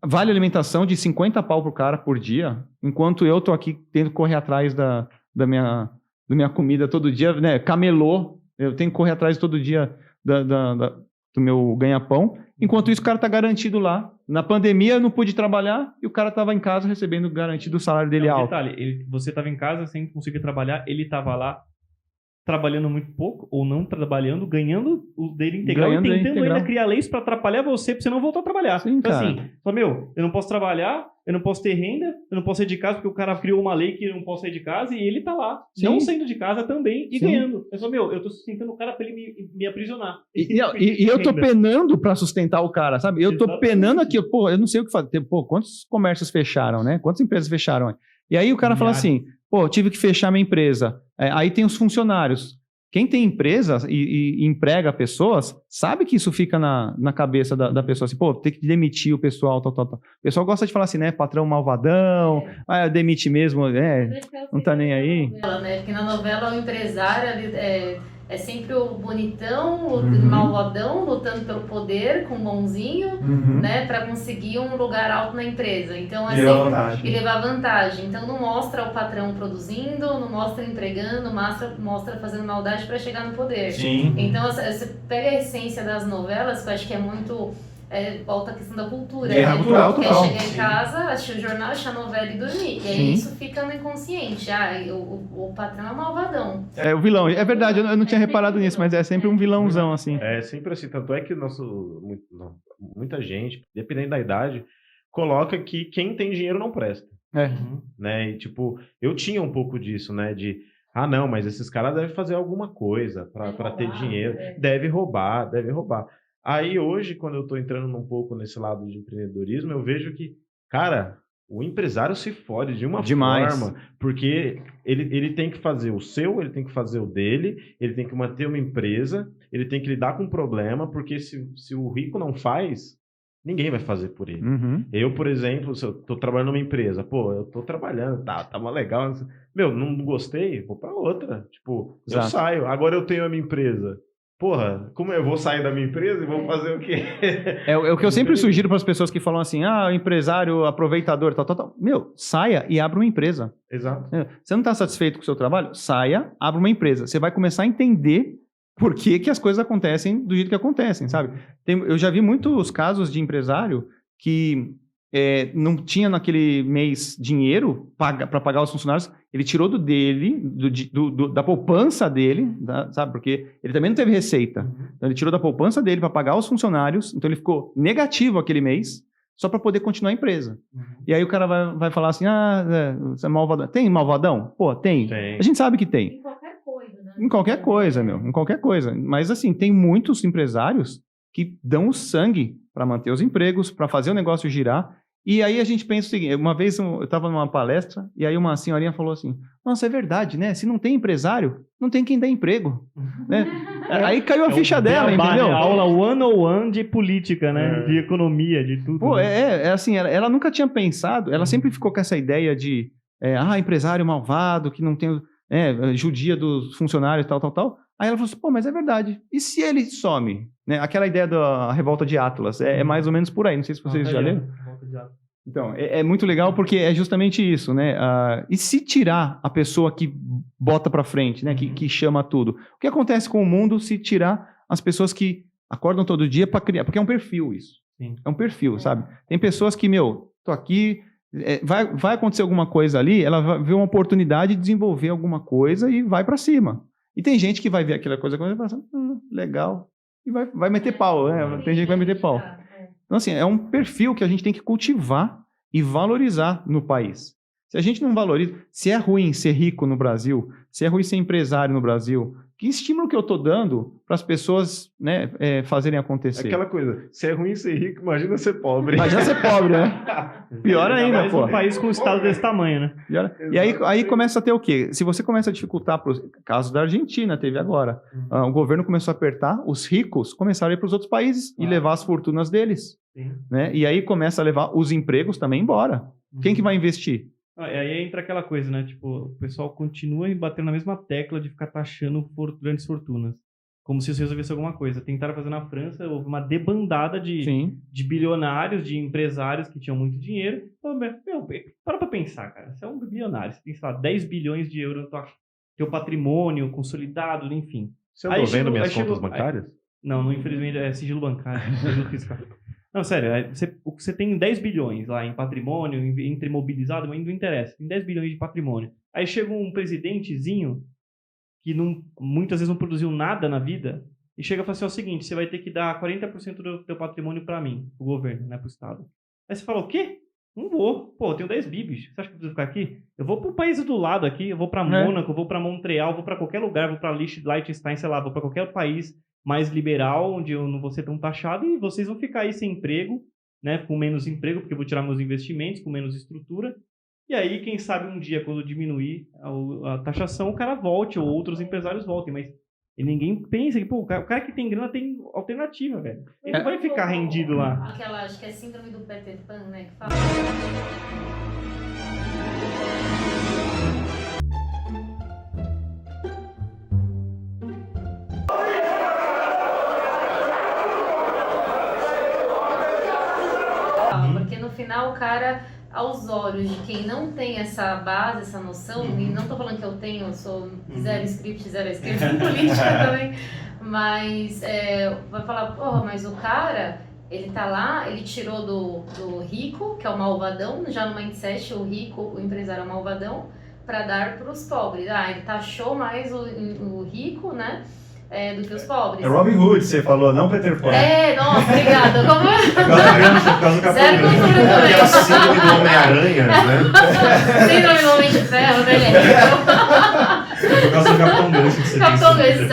vale alimentação de 50 pau pro cara por dia, enquanto eu tô aqui tendo que correr atrás da minha comida todo dia, né? Camelô, eu tenho que correr atrás todo dia do meu ganha-pão, enquanto isso o cara tá garantido lá. Na pandemia eu não pude trabalhar e o cara tava em casa recebendo garantido o salário dele alto.
Detalhe, você tava em casa sem conseguir trabalhar, ele tava lá trabalhando muito pouco, ou não trabalhando, ganhando o dele integral e tentando ainda criar leis para atrapalhar você não voltar a trabalhar.
Sim,
então
cara.
assim, eu não posso trabalhar, eu não posso ter renda, eu não posso sair de casa porque o cara criou uma lei que eu não posso sair de casa e ele tá lá, não saindo de casa também e ganhando. Eu tô sustentando o cara para ele me aprisionar.
E eu tô penando para sustentar o cara, sabe? Eu tô penando aqui, eu não sei o que fazer. Quantos comércios fecharam, né? Quantas empresas fecharam? E aí o cara fala assim, tive que fechar minha empresa. Aí tem os funcionários. Quem tem empresa e emprega pessoas, sabe que isso fica na cabeça da pessoa, assim, tem que demitir o pessoal, tal. O pessoal gosta de falar assim, né, patrão malvadão, demite mesmo, não tá nem aí.
Novela, né? Porque na novela o empresário é sempre o bonitão, o malvadão, lutando pelo poder, com o bonzinho, né, para conseguir um lugar alto na empresa. Então, assim, e levar vantagem. Então, não mostra o patrão produzindo, não mostra entregando, mostra fazendo maldade para chegar no poder.
Sim.
Então, você pega a essência das novelas, que eu acho que é muito... volta a questão da cultura.
Guerra cultural,
quer chegar em casa, assistir o jornal, assistir a novela e dormir. E aí isso fica no inconsciente. O patrão é malvadão.
É o vilão. É verdade, eu não tinha reparado nisso, mas é sempre um vilãozão, assim.
É sempre assim. Tanto é que muita gente, dependendo da idade, coloca que quem tem dinheiro não presta. Né? E, tipo, eu tinha um pouco disso, né? De, não, mas esses caras devem fazer alguma coisa para ter dinheiro. Deve roubar. Aí hoje, quando eu tô entrando um pouco nesse lado de empreendedorismo, eu vejo que, cara, o empresário se fode de uma forma, porque ele tem que fazer o seu, ele tem que fazer o dele, ele tem que manter uma empresa, ele tem que lidar com um problema, porque se o rico não faz, ninguém vai fazer por ele. Eu, por exemplo, se eu tô trabalhando numa empresa, eu tô trabalhando, tá mó legal, não gostei, vou pra outra, tipo, eu saio, agora eu tenho a minha empresa. Como eu vou sair da minha empresa e vou fazer o quê?
É o que eu sempre sugiro para as pessoas que falam assim, empresário, aproveitador, tal. Saia e abra uma empresa.
Exato.
Você não está satisfeito com o seu trabalho? Saia, abra uma empresa. Você vai começar a entender por que as coisas acontecem do jeito que acontecem, sabe? Eu já vi muitos casos de empresário que não tinha naquele mês dinheiro para pagar os funcionários, ele tirou da poupança dele, sabe? Porque ele também não teve receita. Então ele tirou da poupança dele para pagar os funcionários, então ele ficou negativo aquele mês, só para poder continuar a empresa. E aí o cara vai falar assim, você é malvadão. Tem malvadão? Pô, tem.
Tem.
A gente sabe que tem.
Em qualquer coisa, né?
Em qualquer coisa, meu. Em qualquer coisa. Mas, assim, tem muitos empresários que dão o sangue para manter os empregos, para fazer o negócio girar. E aí a gente pensa o seguinte, uma vez eu estava numa palestra e aí uma senhorinha falou assim, nossa, é verdade, né? Se não tem empresário, não tem quem dá emprego. Né? Aí caiu a ficha dela, entendeu?
Aula 101 de política, né? De economia, de tudo.
Pô,
né?
assim, ela nunca tinha pensado, ela sempre ficou com essa ideia de, empresário malvado, que não tem, judia dos funcionários, tal. Aí ela falou assim, pô, mas é verdade. E se ele some? Né? Aquela ideia da revolta de Atlas, é mais ou menos por aí, não sei se vocês já leram. Então, é muito legal porque é justamente isso, né? E se tirar a pessoa que bota pra frente, né? Que chama tudo? O que acontece com o mundo se tirar as pessoas que acordam todo dia para criar? Porque é um perfil isso.
Sim.
É um perfil, sabe? Tem pessoas que, tô aqui, vai acontecer alguma coisa ali, ela vai ver uma oportunidade de desenvolver alguma coisa e vai para cima. E tem gente que vai ver aquela coisa e vai pensar, legal, e vai meter pau, né? Tem gente que vai meter pau. Então, assim, é um perfil que a gente tem que cultivar e valorizar no país. Se a gente não valoriza, se é ruim ser rico no Brasil, se é ruim ser empresário no Brasil, que estímulo que eu estou dando para as pessoas, né, fazerem acontecer?
Aquela coisa, se é ruim ser rico, imagina ser pobre.
Imagina ser pobre, né? Pior ainda, pô.
Um país com um estado desse tamanho, né?
E aí começa a ter o quê? Se você começa a dificultar, caso da Argentina, teve agora, o governo começou a apertar, os ricos começaram a ir para os outros países e levar as fortunas deles. Né? E aí começa a levar os empregos também embora. Quem que vai investir?
E aí entra aquela coisa, né? Tipo, o pessoal continua batendo na mesma tecla de ficar taxando grandes fortunas. Como se isso resolvesse alguma coisa. Tentaram fazer na França, houve uma debandada de bilionários, de empresários que tinham muito dinheiro. Então, para pra pensar, cara. Você é um bilionário, você tem, sei lá, 10 bilhões de euros no teu patrimônio consolidado, enfim.
Você andou vendo minhas contas bancárias?
Não, infelizmente é sigilo bancário, sigilo fiscal. Não, sério, você tem 10 bilhões lá em patrimônio, entre imobilizado, mas não interessa, tem 10 bilhões de patrimônio. Aí chega um presidentezinho que muitas vezes não produziu nada na vida e chega e fala assim, é o seguinte, você vai ter que dar 40% do teu patrimônio para mim, pro governo, né, pro Estado. Aí você fala, o quê? Não vou. Pô, eu tenho 10 bibis. Você acha que eu preciso ficar aqui? Eu vou pro país do lado aqui, eu vou para Mônaco, eu vou para Montreal, vou para qualquer lugar, vou para Liechtenstein, sei lá, vou para qualquer país mais liberal, onde eu não vou ser tão taxado, e vocês vão ficar aí sem emprego, né, com menos emprego, porque eu vou tirar meus investimentos, com menos estrutura, e aí, quem sabe, um dia, quando diminuir a taxação, o cara volte, ou outros empresários voltem, mas ninguém pensa que, o cara que tem grana tem alternativa, velho. Ele não vai ficar rendido lá.
Aquela, acho que é síndrome do Peter Pan, né, que fala... Porque no final o cara, aos olhos de quem não tem essa base, essa noção, e não tô falando que eu tenho, eu sou zero script em política também, mas vai falar, porra, mas o cara, ele tá lá, ele tirou do rico, que é o malvadão, já no mindset, o rico, o empresário é o malvadão, para dar para os pobres. Ele taxou mais o rico, né? Do que os pobres.
É Robin Hood, você falou, não Peter Pan.
Nossa, obrigada. Como...
Por causa do Capitão
Zero cultura
Gancho.
também.
Que é a síndrome do Homem-Aranha, né?
Síndrome do Homem de Ferro, né?
Por causa do Capitão Gancho que você
Capitão
disse.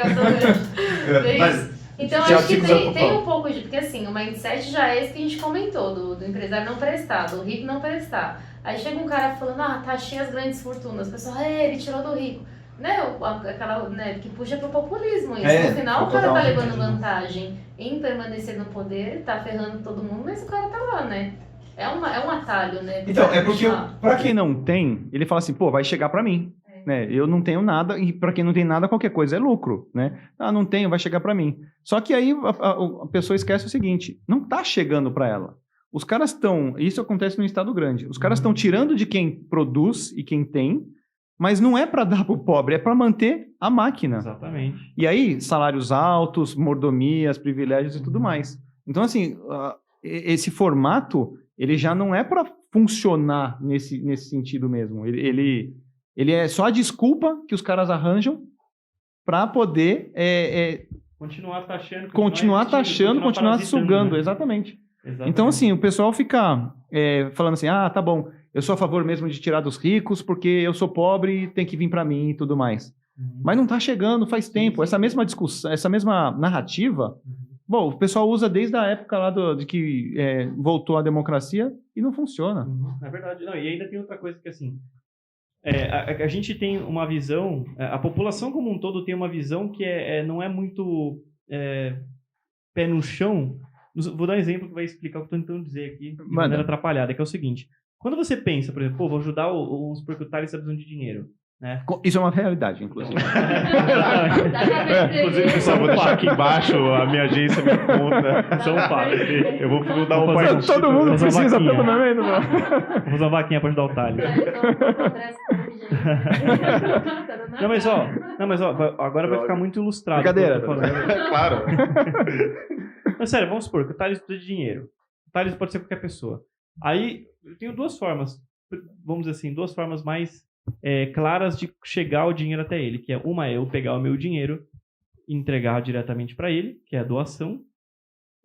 Capitão Gancho.
Mas,
então, acho que tem um pouco de... Porque assim, o mindset já é esse que a gente comentou, do empresário não prestar, do rico não prestar. Aí chega um cara falando, taxei as grandes fortunas. O pessoal, ele tirou do rico. Né, aquela, né, que puxa pro populismo isso. No final o cara tá levando vantagem em permanecer no poder, tá ferrando todo mundo, mas o cara tá lá, né? É um atalho, né?
Então, porque pra quem não tem, ele fala assim, vai chegar pra mim. Né? Eu não tenho nada, e pra quem não tem nada, qualquer coisa é lucro, né? Não tenho, vai chegar pra mim. Só que aí a pessoa esquece o seguinte, não tá chegando pra ela. Os caras estão, isso acontece no estado grande, os caras estão tirando de quem produz e quem tem, mas não é para dar para o pobre, é para manter a máquina.
Exatamente.
E aí, salários altos, mordomias, privilégios e tudo mais. Então, assim, esse formato, ele já não é para funcionar nesse sentido mesmo. Ele é só a desculpa que os caras arranjam para poder
continuar taxando,
continuar sugando,
parasitando,
exatamente.
Exatamente.
Então, assim, o pessoal fica falando assim, tá bom, eu sou a favor mesmo de tirar dos ricos porque eu sou pobre e tem que vir para mim e tudo mais. Mas não está chegando faz tempo. Essa mesma discussão, essa mesma narrativa, bom, o pessoal usa desde a época lá de que voltou a democracia e não funciona.
É verdade. Não, e ainda tem outra coisa que, assim, a gente tem uma visão, a população como um todo tem uma visão que não é muito pé no chão. Vou dar um exemplo que vai explicar o que eu estou tentando dizer aqui de maneira atrapalhada, que é o seguinte. Quando você pensa, por exemplo, vou ajudar os proprietários que precisam de dinheiro, né?
Isso é uma realidade, inclusive.
Inclusive, pessoal, vou deixar aqui embaixo a minha agência, minha conta.
São fatos.
Eu vou dar um partido.
Todo mundo
Vou fazer uma
precisa,
vaquinha.
pelo menos.
Vou fazer uma vaquinha para ajudar o Thales. Não, mas ó, agora vai ficar muito ilustrado.
Brincadeira.
o que eu tô falando.
Claro.
Mas sério, vamos supor que o Thales precisa de dinheiro. O Thales pode ser qualquer pessoa. Aí, eu tenho duas formas, vamos dizer assim, duas formas mais claras de chegar o dinheiro até ele, que uma é eu pegar o meu dinheiro e entregar diretamente para ele, que é a doação,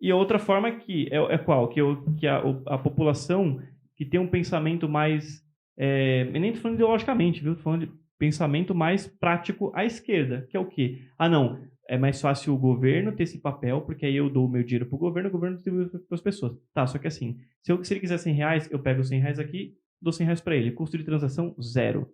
e a outra forma que qual? Que a população que tem um pensamento mais, eu nem estou falando ideologicamente, viu? Estou falando de pensamento mais prático à esquerda, que é o quê? Não, é mais fácil o governo ter esse papel, porque aí eu dou o meu dinheiro pro governo, o governo distribui para as pessoas. Tá, só que assim, se ele quiser R$100, eu pego os R$100 aqui, dou R$100 para ele. Custo de transação, 0.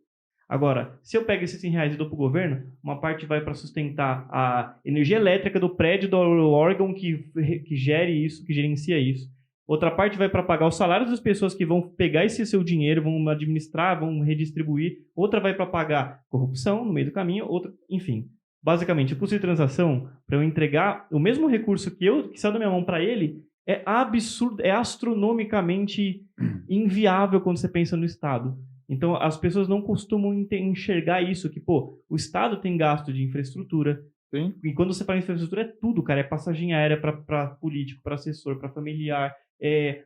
Agora, se eu pego esses R$100 e dou pro governo, uma parte vai para sustentar a energia elétrica do prédio, do órgão que gere isso, que gerencia isso. Outra parte vai para pagar os salários das pessoas que vão pegar esse seu dinheiro, vão administrar, vão redistribuir. Outra vai para pagar corrupção no meio do caminho, outra, enfim. Basicamente, o custo de transação, para eu entregar o mesmo recurso que saiu da minha mão para ele, é absurdo, é astronomicamente inviável quando você pensa no Estado. Então, as pessoas não costumam enxergar isso, que, o Estado tem gasto de infraestrutura.
Sim.
E quando você fala em infraestrutura, é tudo, cara. É passagem aérea para político, para assessor, para familiar,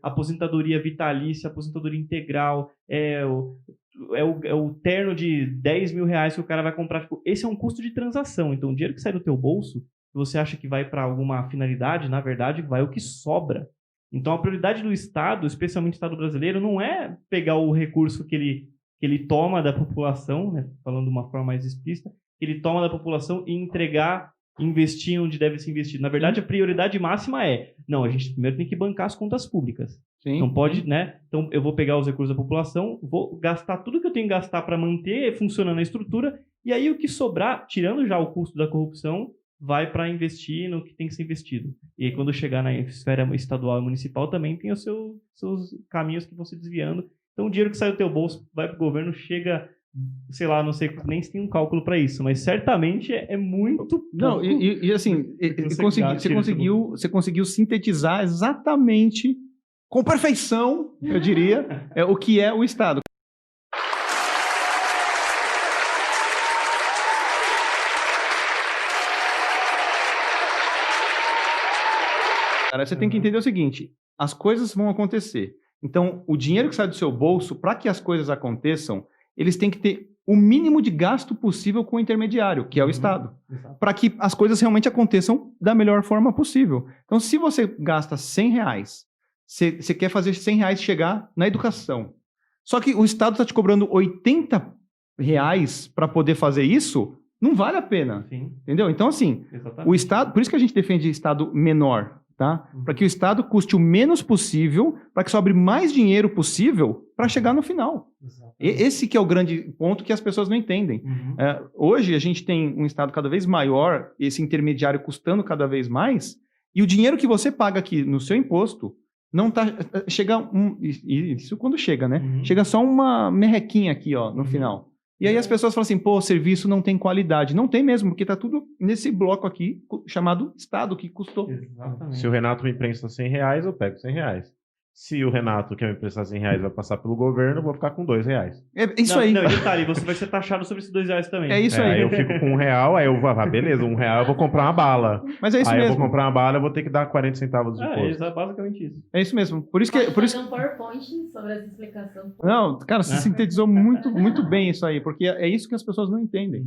aposentadoria vitalícia, aposentadoria integral, o terno de R$10 mil que o cara vai comprar. Esse é um custo de transação. Então, o dinheiro que sai do teu bolso, que você acha que vai para alguma finalidade, na verdade, vai o que sobra. Então, a prioridade do Estado, especialmente o Estado brasileiro, não é pegar o recurso que ele toma da população, né, falando de uma forma mais explícita, que ele toma da população e investir onde deve ser investido. Na verdade, a prioridade máxima não, a gente primeiro tem que bancar as contas públicas.
Sim.
Não pode, né? Então, eu vou pegar os recursos da população, vou gastar tudo que eu tenho que gastar para manter funcionando a estrutura, e aí o que sobrar, tirando já o custo da corrupção, vai para investir no que tem que ser investido. E aí, quando chegar na esfera estadual e municipal, também tem os seus caminhos que vão se desviando. Então, o dinheiro que sai do teu bolso vai para o governo, chega, sei lá, não sei nem se tem um cálculo para isso, mas certamente é muito pouco.
Não, e assim, você conseguiu sintetizar exatamente, com perfeição, eu diria, o que é o Estado. Cara, você tem que entender o seguinte, as coisas vão acontecer. Então, o dinheiro que sai do seu bolso, para que as coisas aconteçam, eles têm que ter o mínimo de gasto possível com o intermediário, que é o Estado, para que as coisas realmente aconteçam da melhor forma possível. Então, se você gasta R$100, você quer fazer R$100 chegar na educação, só que o Estado está te cobrando R$80 para poder fazer isso, não vale a pena.
Sim.
Entendeu? Então, assim, o Estado, por isso que a gente defende Estado menor, tá? Para que o Estado custe o menos possível, para que sobre mais dinheiro possível para chegar no final. Esse que é o grande ponto que as pessoas não entendem. Hoje a gente tem um Estado cada vez maior, esse intermediário custando cada vez mais, e o dinheiro que você paga aqui no seu imposto não tá, isso quando chega, né? Chega só uma merrequinha aqui, ó, no final. E aí as pessoas falam assim, o serviço não tem qualidade. Não tem mesmo, porque tá tudo nesse bloco aqui, chamado Estado, que custou.
Exatamente.
Se o Renato me empresta R$100, eu pego R$100. Se o Renato quer me emprestar R$100 vai passar pelo governo, eu vou ficar com R$2.
É isso aí.
Não, detalhe, você vai ser taxado sobre esses R$2 também.
É isso aí.
Aí eu fico com R$1, aí eu vou, beleza, R$1 eu vou comprar uma bala.
Mas é isso
aí
mesmo.
eu vou comprar uma bala, eu vou ter que dar 40 centavos de imposto.
É basicamente isso.
É isso mesmo. Por isso que...
Pode
Por isso...
fazer um PowerPoint sobre essa explicação.
Não, cara, você sintetizou muito bem isso aí, porque é isso que as pessoas não entendem.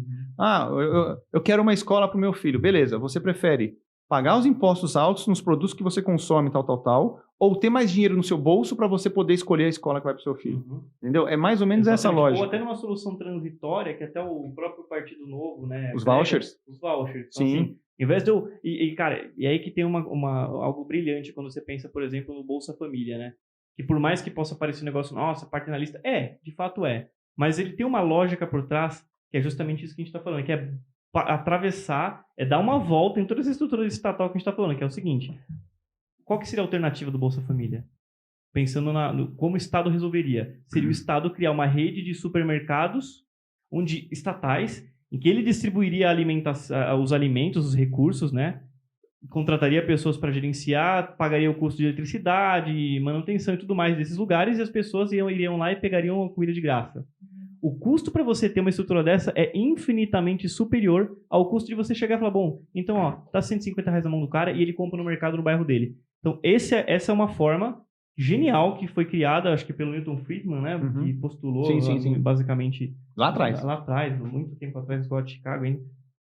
Eu quero uma escola para o meu filho. Beleza, você prefere pagar os impostos altos nos produtos que você consome, tal, ou ter mais dinheiro no seu bolso para você poder escolher a escola que vai para o seu filho. Entendeu? É mais ou menos essa
Exatamente.
lógica.
Ou até numa solução transitória, que até o próprio Partido Novo, né?
Os vouchers?
Os vouchers. Então,
Sim.
assim, em vez de eu... cara, e aí que tem algo brilhante quando você pensa, por exemplo, no Bolsa Família, né? Que por mais que possa parecer um negócio, nossa, paternalista, de fato é. Mas ele tem uma lógica por trás, que é justamente isso que a gente está falando, que é atravessar, dar uma volta em toda essa estrutura estatal que a gente está falando, que é o seguinte: qual que seria a alternativa do Bolsa Família? Pensando como o Estado resolveria. Seria o Estado criar uma rede de supermercados estatais, em que ele distribuiria os alimentos, os recursos, né? Contrataria pessoas para gerenciar, pagaria o custo de eletricidade, manutenção e tudo mais desses lugares, e as pessoas iriam lá e pegariam a comida de graça. O custo para você ter uma estrutura dessa é infinitamente superior ao custo de você chegar e falar, bom, então, tá R$150 na mão do cara e ele compra no mercado no bairro dele. Então, essa é uma forma genial que foi criada, acho que pelo Milton Friedman, né? Que postulou
Sim.
basicamente...
Lá atrás.
Lá atrás, muito tempo atrás, na escola de Chicago ainda.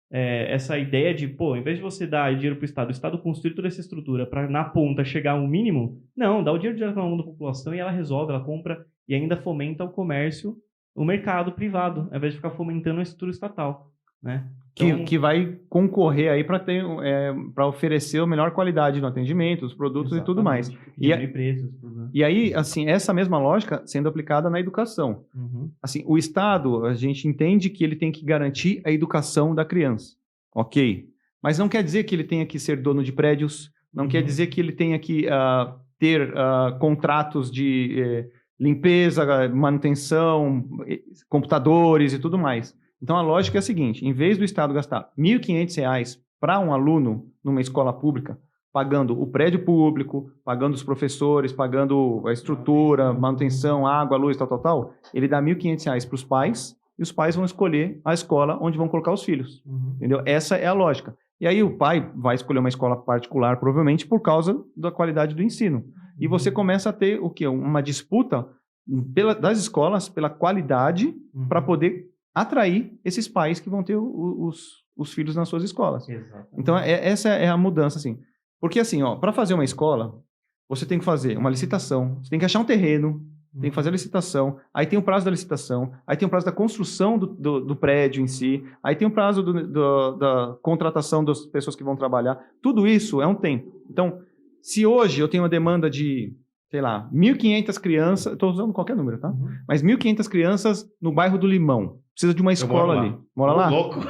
Essa ideia de, em vez de você dar dinheiro para o Estado construir toda essa estrutura para, na ponta, chegar ao mínimo, não, dá o dinheiro direto na mão da população e ela resolve, ela compra e ainda fomenta o comércio, o mercado privado, ao invés de ficar fomentando a estrutura estatal, né? Então,
Que vai concorrer aí para oferecer a melhor qualidade no atendimento, os produtos e tudo mais.
E preços, tudo, né?
E aí, assim, essa mesma lógica sendo aplicada na educação. Assim, o Estado, a gente entende que ele tem que garantir a educação da criança, ok? Mas não quer dizer que ele tenha que ser dono de prédios, não quer dizer que ele tenha que ter contratos de limpeza, manutenção, computadores e tudo mais. Então, a lógica é a seguinte: em vez do Estado gastar R$ 1.500 para um aluno numa escola pública, pagando o prédio público, pagando os professores, pagando a estrutura, manutenção, água, luz, tal, ele dá R$ 1.500 para os pais, e os pais vão escolher a escola onde vão colocar os filhos. Entendeu? Essa é a lógica. E aí o pai vai escolher uma escola particular, provavelmente, por causa da qualidade do ensino. E você começa a ter o quê? Uma disputa das escolas pela qualidade para poder atrair esses pais que vão ter os filhos nas suas escolas.
Exatamente.
Então, essa é a mudança, assim. Porque, assim, para fazer uma escola, você tem que fazer uma licitação, você tem que achar um terreno, tem que fazer a licitação, aí tem o prazo da licitação, aí tem o prazo da construção do prédio em si, aí tem o prazo da contratação das pessoas que vão trabalhar. Tudo isso é um tempo. Então, se hoje eu tenho uma demanda de, sei lá, 1.500 crianças, estou usando qualquer número, tá? Mas 1.500 crianças no bairro do Limão. Precisa de uma escola ali. Mora lá?
Louco.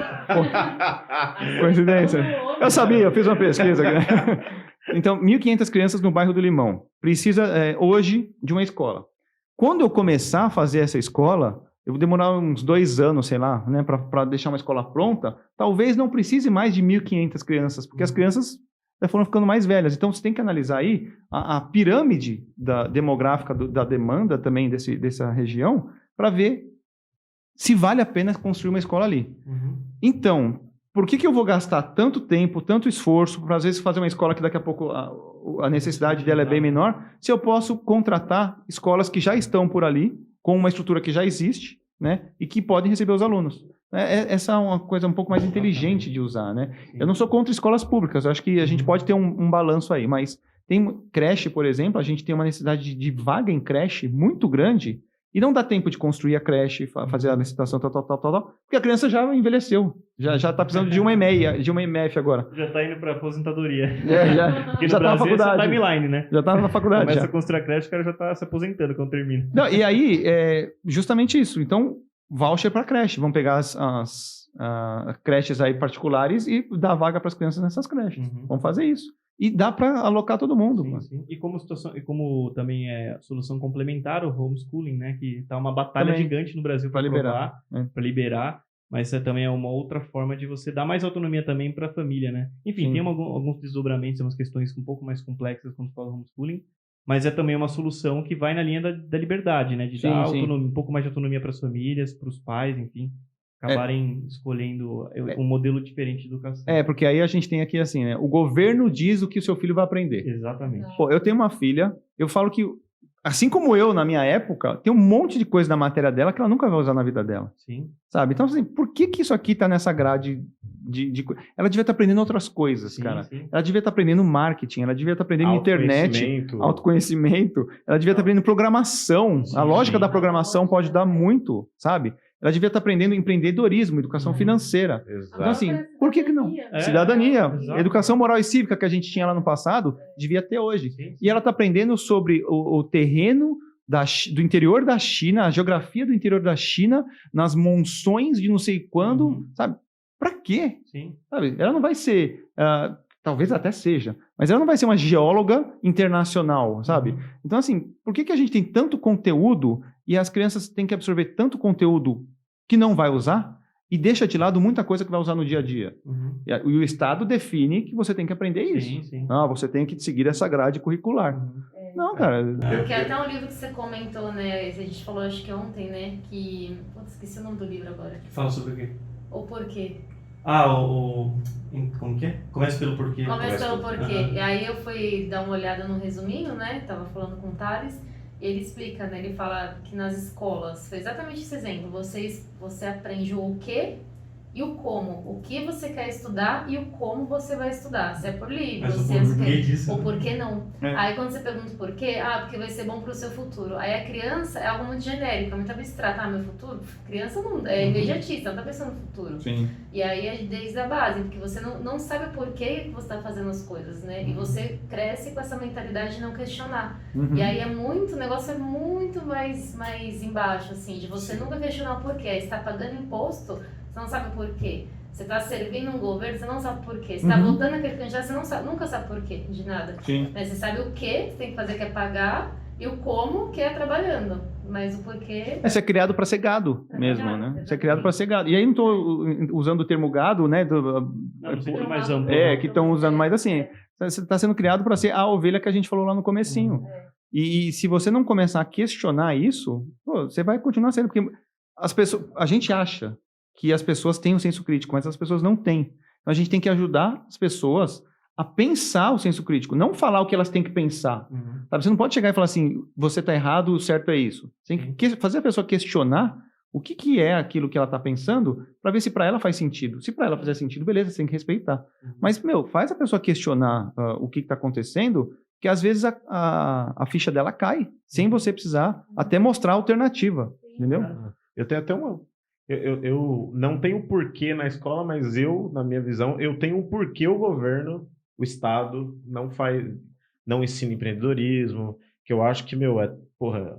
Coincidência. Eu sabia, eu fiz uma pesquisa. Então, 1.500 crianças no bairro do Limão. Precisa, hoje, de uma escola. Quando eu começar a fazer essa escola, eu vou demorar uns 2 anos, sei lá, né, para deixar uma escola pronta. Talvez não precise mais de 1.500 crianças, porque as crianças já foram ficando mais velhas. Então, você tem que analisar aí a pirâmide demográfica da demanda também dessa região para ver se vale a pena construir uma escola ali. Então, por que eu vou gastar tanto tempo, tanto esforço para, às vezes, fazer uma escola que daqui a pouco a necessidade dela é bem menor, se eu posso contratar escolas que já estão por ali, com uma estrutura que já existe, né, e que podem receber os alunos? Essa é uma coisa um pouco mais inteligente de usar, né? Eu não sou contra escolas públicas, eu acho que a gente pode ter um balanço aí, mas tem creche, por exemplo, a gente tem uma necessidade de vaga em creche muito grande, e não dá tempo de construir a creche, fazer a licitação, tal, porque a criança já envelheceu. Já está precisando de uma EMF agora.
Já está indo para aposentadoria.
Porque já está na faculdade.
Essa timeline, né?
Já está na faculdade.
Começa a construir a creche, o cara já está se aposentando quando termina.
Não, e aí, justamente isso. Então, voucher para creche. Vamos pegar as creches aí particulares e dar vaga para as crianças nessas creches. Vamos fazer isso. E dá para alocar todo mundo.
Sim. E como também é solução complementar o homeschooling, né? Que tá uma batalha gigante no Brasil para liberar. Mas também é uma outra forma de você dar mais autonomia também para a família, né? Enfim, tem alguns desdobramentos, umas questões um pouco mais complexas quando fala homeschooling. Mas é também uma solução que vai na linha da liberdade, né? De dar um pouco mais de autonomia para as famílias, para os pais, enfim. Acabarem escolhendo um modelo diferente de educação.
Porque aí a gente tem aqui assim, né? O governo diz o que o seu filho vai aprender.
Exatamente.
Pô, eu tenho uma filha, eu falo que, assim como eu, na minha época, tem um monte de coisa na matéria dela que ela nunca vai usar na vida dela.
Sim.
Sabe? Então, assim, por que isso aqui tá nessa grade Ela devia estar aprendendo outras coisas,
Sim,
cara.
sim.
Ela devia estar aprendendo marketing, ela devia estar aprendendo internet, autoconhecimento, ela devia estar aprendendo programação.
Sim,
a lógica
sim.
da programação pode dar muito, sabe? Ela devia estar aprendendo empreendedorismo, educação financeira.
Exato.
Então, assim, por que não?
É,
Cidadania,
exato.
educação moral e cívica que a gente tinha lá no passado, devia ter hoje.
Sim.
E ela está aprendendo sobre o terreno do interior da China, a geografia do interior da China, nas monções de não sei quando, sabe? Pra quê?
Sim.
Sabe? Ela não vai ser, talvez até seja, mas ela não vai ser uma geóloga internacional, sabe? Então, assim, por que a gente tem tanto conteúdo e as crianças têm que absorver tanto conteúdo que não vai usar e deixa de lado muita coisa que vai usar no dia a dia?
Uhum.
E o Estado define que você tem que aprender isso.
Sim, sim.
Você tem que seguir essa grade curricular. Não, cara.
Porque até um livro que você comentou, né? A gente falou acho que ontem, né? Que. Putz, esqueci o nome do livro agora.
Fala sobre o quê?
O porquê.
Como que é? Começa pelo porquê.
Começa pelo porquê.
Aham.
E aí eu fui dar uma olhada no resuminho, né? Tava falando com o Thales. E ele explica, né? Ele fala que nas escolas, foi exatamente esse exemplo. Você aprende o que e o como. O que você quer estudar e o como você vai estudar. Se é por livro,
Mas
se
o
é
porquê disso,
ou
né?
por que não.
É.
Aí quando você pergunta o porquê, porque vai ser bom pro seu futuro. Aí a criança é algo muito genérico, é muito abstrato. Meu futuro? Criança não é imediatista, não tá pensando no futuro.
Sim.
E aí é desde a base, porque você não sabe por que você tá fazendo as coisas, né? E você cresce com essa mentalidade de não questionar.
Uhum.
E aí o negócio é muito mais embaixo, assim, de você nunca questionar o porquê. Aí você tá pagando imposto, você não sabe o porquê. Você tá servindo um governo, você não sabe por quê. Você tá votando aquele candidato, você nunca sabe por quê de nada.
Sim.
Mas você sabe o que você tem que fazer, que é pagar, e o como, que é trabalhando. Mas o porquê...
Você é criado para ser gado mesmo,
gado,
né? Você é
exatamente.
criado para ser gado. E aí não estou usando o termo gado, né?
Não seja mais amplo.
Que estão usando, mas assim, você está sendo criado para ser a ovelha que a gente falou lá no comecinho. E se você não começar a questionar isso, você vai continuar sendo, porque a gente acha que as pessoas têm um senso crítico, mas as pessoas não têm. Então a gente tem que ajudar as pessoas a pensar o senso crítico, não falar o que elas têm que pensar. Sabe? Você não pode chegar e falar assim, você está errado, o certo é isso. Você tem que fazer a pessoa questionar o que é aquilo que ela está pensando, para ver se para ela faz sentido. Se para ela fizer sentido, beleza, você tem que respeitar. Mas, faz a pessoa questionar o que está acontecendo, que às vezes a ficha dela cai, sem você precisar até mostrar a alternativa, entendeu?
Eu tenho até uma... Eu não tenho porquê na escola, mas na minha visão, eu tenho um porquê o governo, o Estado, não ensina empreendedorismo, que eu acho que,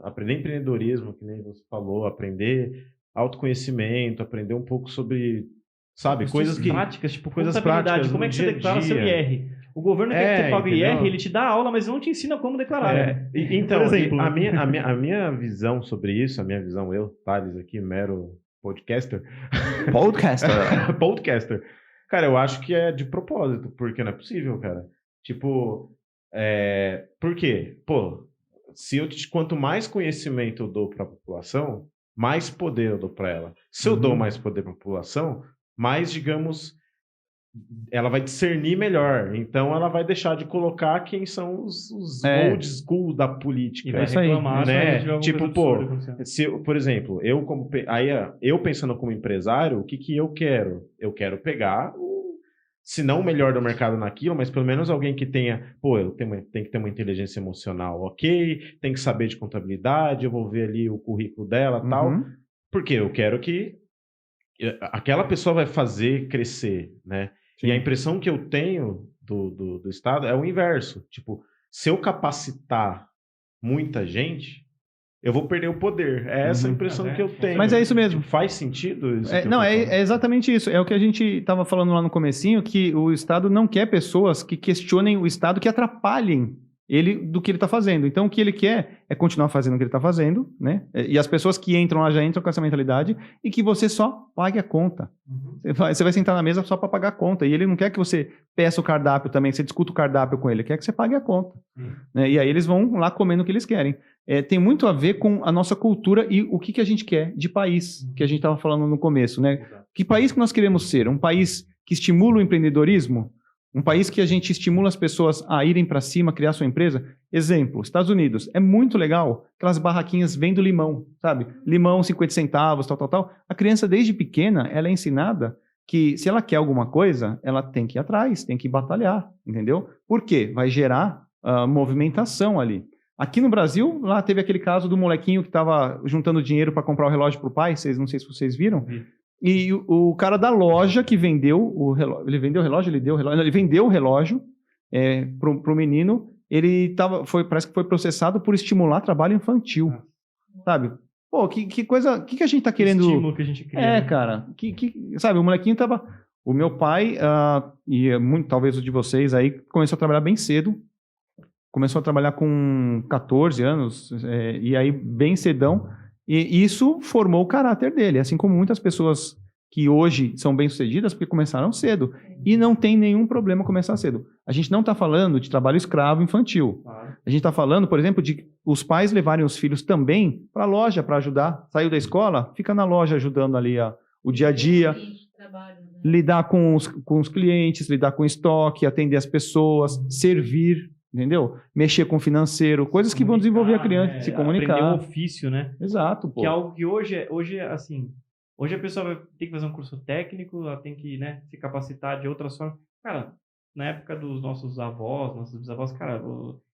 aprender empreendedorismo, que nem você falou, aprender autoconhecimento, aprender um pouco sobre, sabe, coisas que...
práticas, tipo
coisas
contabilidade,
práticas
como é
no
que você
dia a
declara seu
dia.
IR? O governo quer que você pague
entendeu?
IR, ele te dá aula, mas não te ensina como declarar. né?
Então,
Por exemplo,
a minha visão sobre isso, eu, Thales aqui, mero podcaster, podcaster, cara, eu acho que é de propósito, porque não é possível, cara. Tipo, por quê? Quanto mais conhecimento eu dou para a população, mais poder eu dou para ela. Se eu dou mais poder para a população, mais, digamos, ela vai discernir melhor. Então, ela vai deixar de colocar quem são os old school da política.
E vai
isso aí,
reclamar se
né?
tiver alguma
Tipo,
coisa
pô,
absurda acontecendo.
por exemplo, eu pensando como empresário, o que eu quero? Eu quero pegar se não o melhor do mercado naquilo, mas pelo menos alguém que tenha, tem que ter uma inteligência emocional, ok? Tem que saber de contabilidade, eu vou ver ali o currículo dela e tal. Porque eu quero que aquela pessoa vai fazer crescer, né?
Sim.
E a impressão que eu tenho do Estado é o inverso. Tipo, se eu capacitar muita gente, eu vou perder o poder. É essa a impressão que eu tenho.
Mas é isso mesmo.
Tipo, faz sentido isso?
É exatamente isso. É o que a gente estava falando lá no comecinho, que o Estado não quer pessoas que questionem o Estado, que atrapalhem ele do que ele está fazendo. Então, o que ele quer é continuar fazendo o que ele está fazendo, né? E as pessoas que entram lá já entram com essa mentalidade e que você só pague a conta. Você vai sentar na mesa só para pagar a conta. E ele não quer que você peça o cardápio também, que você discuta o cardápio com ele. Ele quer que você pague a conta. Né? E aí eles vão lá comendo o que eles querem. Tem muito a ver com a nossa cultura e o que a gente quer de país, que a gente estava falando no começo, né? Que país que nós queremos ser? Um país que estimula o empreendedorismo? Um país que a gente estimula as pessoas a irem para cima, criar sua empresa? Exemplo, Estados Unidos. É muito legal aquelas barraquinhas vendo limão, sabe? Limão, 50 centavos, tal. A criança, desde pequena, ela é ensinada que se ela quer alguma coisa, ela tem que ir atrás, tem que batalhar, entendeu? Por quê? Vai gerar movimentação ali. Aqui no Brasil, lá teve aquele caso do molequinho que estava juntando dinheiro para comprar o relógio para o pai, não sei se vocês viram, e o cara da loja que vendeu o relógio, ele vendeu o relógio, ele vendeu o relógio para o menino, parece que foi processado por estimular trabalho infantil, sabe? Pô, que coisa, que a gente tá querendo...
Estímulo que a gente cria.
Cara, sabe, o molequinho tava... O meu pai, talvez o de vocês aí, começou a trabalhar bem cedo, começou a trabalhar com 14 anos, e aí bem cedão, e isso formou o caráter dele, assim como muitas pessoas que hoje são bem-sucedidas porque começaram cedo, e não tem nenhum problema começar cedo. A gente não está falando de trabalho escravo infantil. A gente está falando, por exemplo, de os pais levarem os filhos também para a loja para ajudar. Saiu da escola, fica na loja ajudando ali o dia a dia, lidar com os clientes, lidar com estoque, atender as pessoas, servir, entendeu? Mexer com o financeiro, coisas que vão desenvolver a criança, se comunicar.
Aprender o ofício, né?
Exato, pô.
Que é algo que hoje assim, hoje a pessoa vai ter que fazer um curso técnico, ela tem que, né, se capacitar de outras formas. Cara, na época dos nossos avós, nossos bisavós, cara,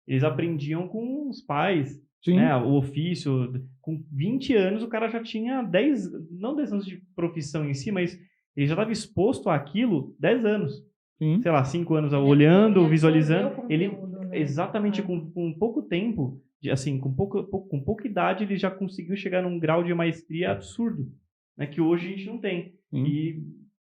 eles aprendiam com os pais, né, o ofício. Com 20 anos o cara já tinha não 10 anos de profissão em si, mas ele já estava exposto àquilo 10 anos.
Sim.
Sei lá, 5 anos olhando, visualizando. Ele, exatamente, com pouco tempo, assim, com pouca idade, ele já conseguiu chegar num grau de maestria absurdo, né, que hoje a gente não tem. E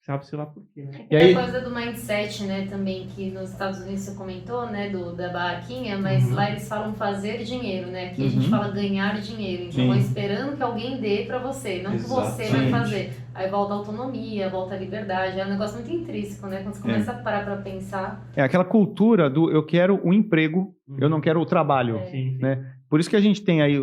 sabe-se lá por quê, né?
E aí... a coisa do mindset, né, também, que nos Estados Unidos você comentou, né, da barraquinha, mas lá eles falam fazer dinheiro, né? Aqui a gente fala ganhar dinheiro. Então, vão esperando que alguém dê pra você, não que você vai fazer. Aí volta a autonomia, volta a liberdade. É um negócio muito intrínseco, né? Quando você começa a parar pra pensar.
É aquela cultura do eu quero um emprego, eu não quero o trabalho, né? Por isso que a gente tem aí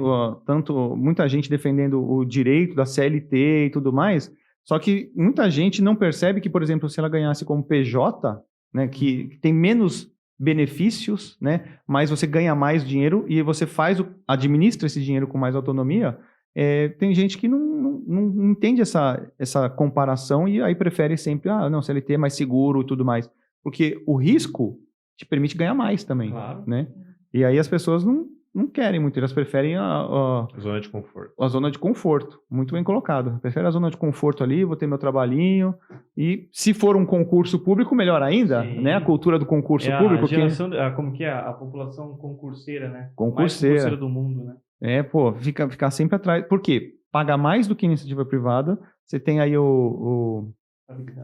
muita gente defendendo o direito da CLT e tudo mais. Só que muita gente não percebe que, por exemplo, se ela ganhasse como PJ, né, que tem menos benefícios, né, mas você ganha mais dinheiro e você administra esse dinheiro com mais autonomia, tem gente que não entende essa comparação e aí prefere sempre, não, CLT é mais seguro e tudo mais. Porque o risco te permite ganhar mais também, né? E aí as pessoas não querem muito, elas preferem a
zona de conforto.
A zona de conforto, muito bem colocado. Prefere a zona de conforto ali, vou ter meu trabalhinho. E se for um concurso público, melhor ainda, né? A cultura do concurso público.
A geração, como que é? A população concurseira, né?
Concurseira.
Mais concurseira do mundo, né?
Ficar sempre atrás. Por quê? Paga mais do que iniciativa privada, você tem aí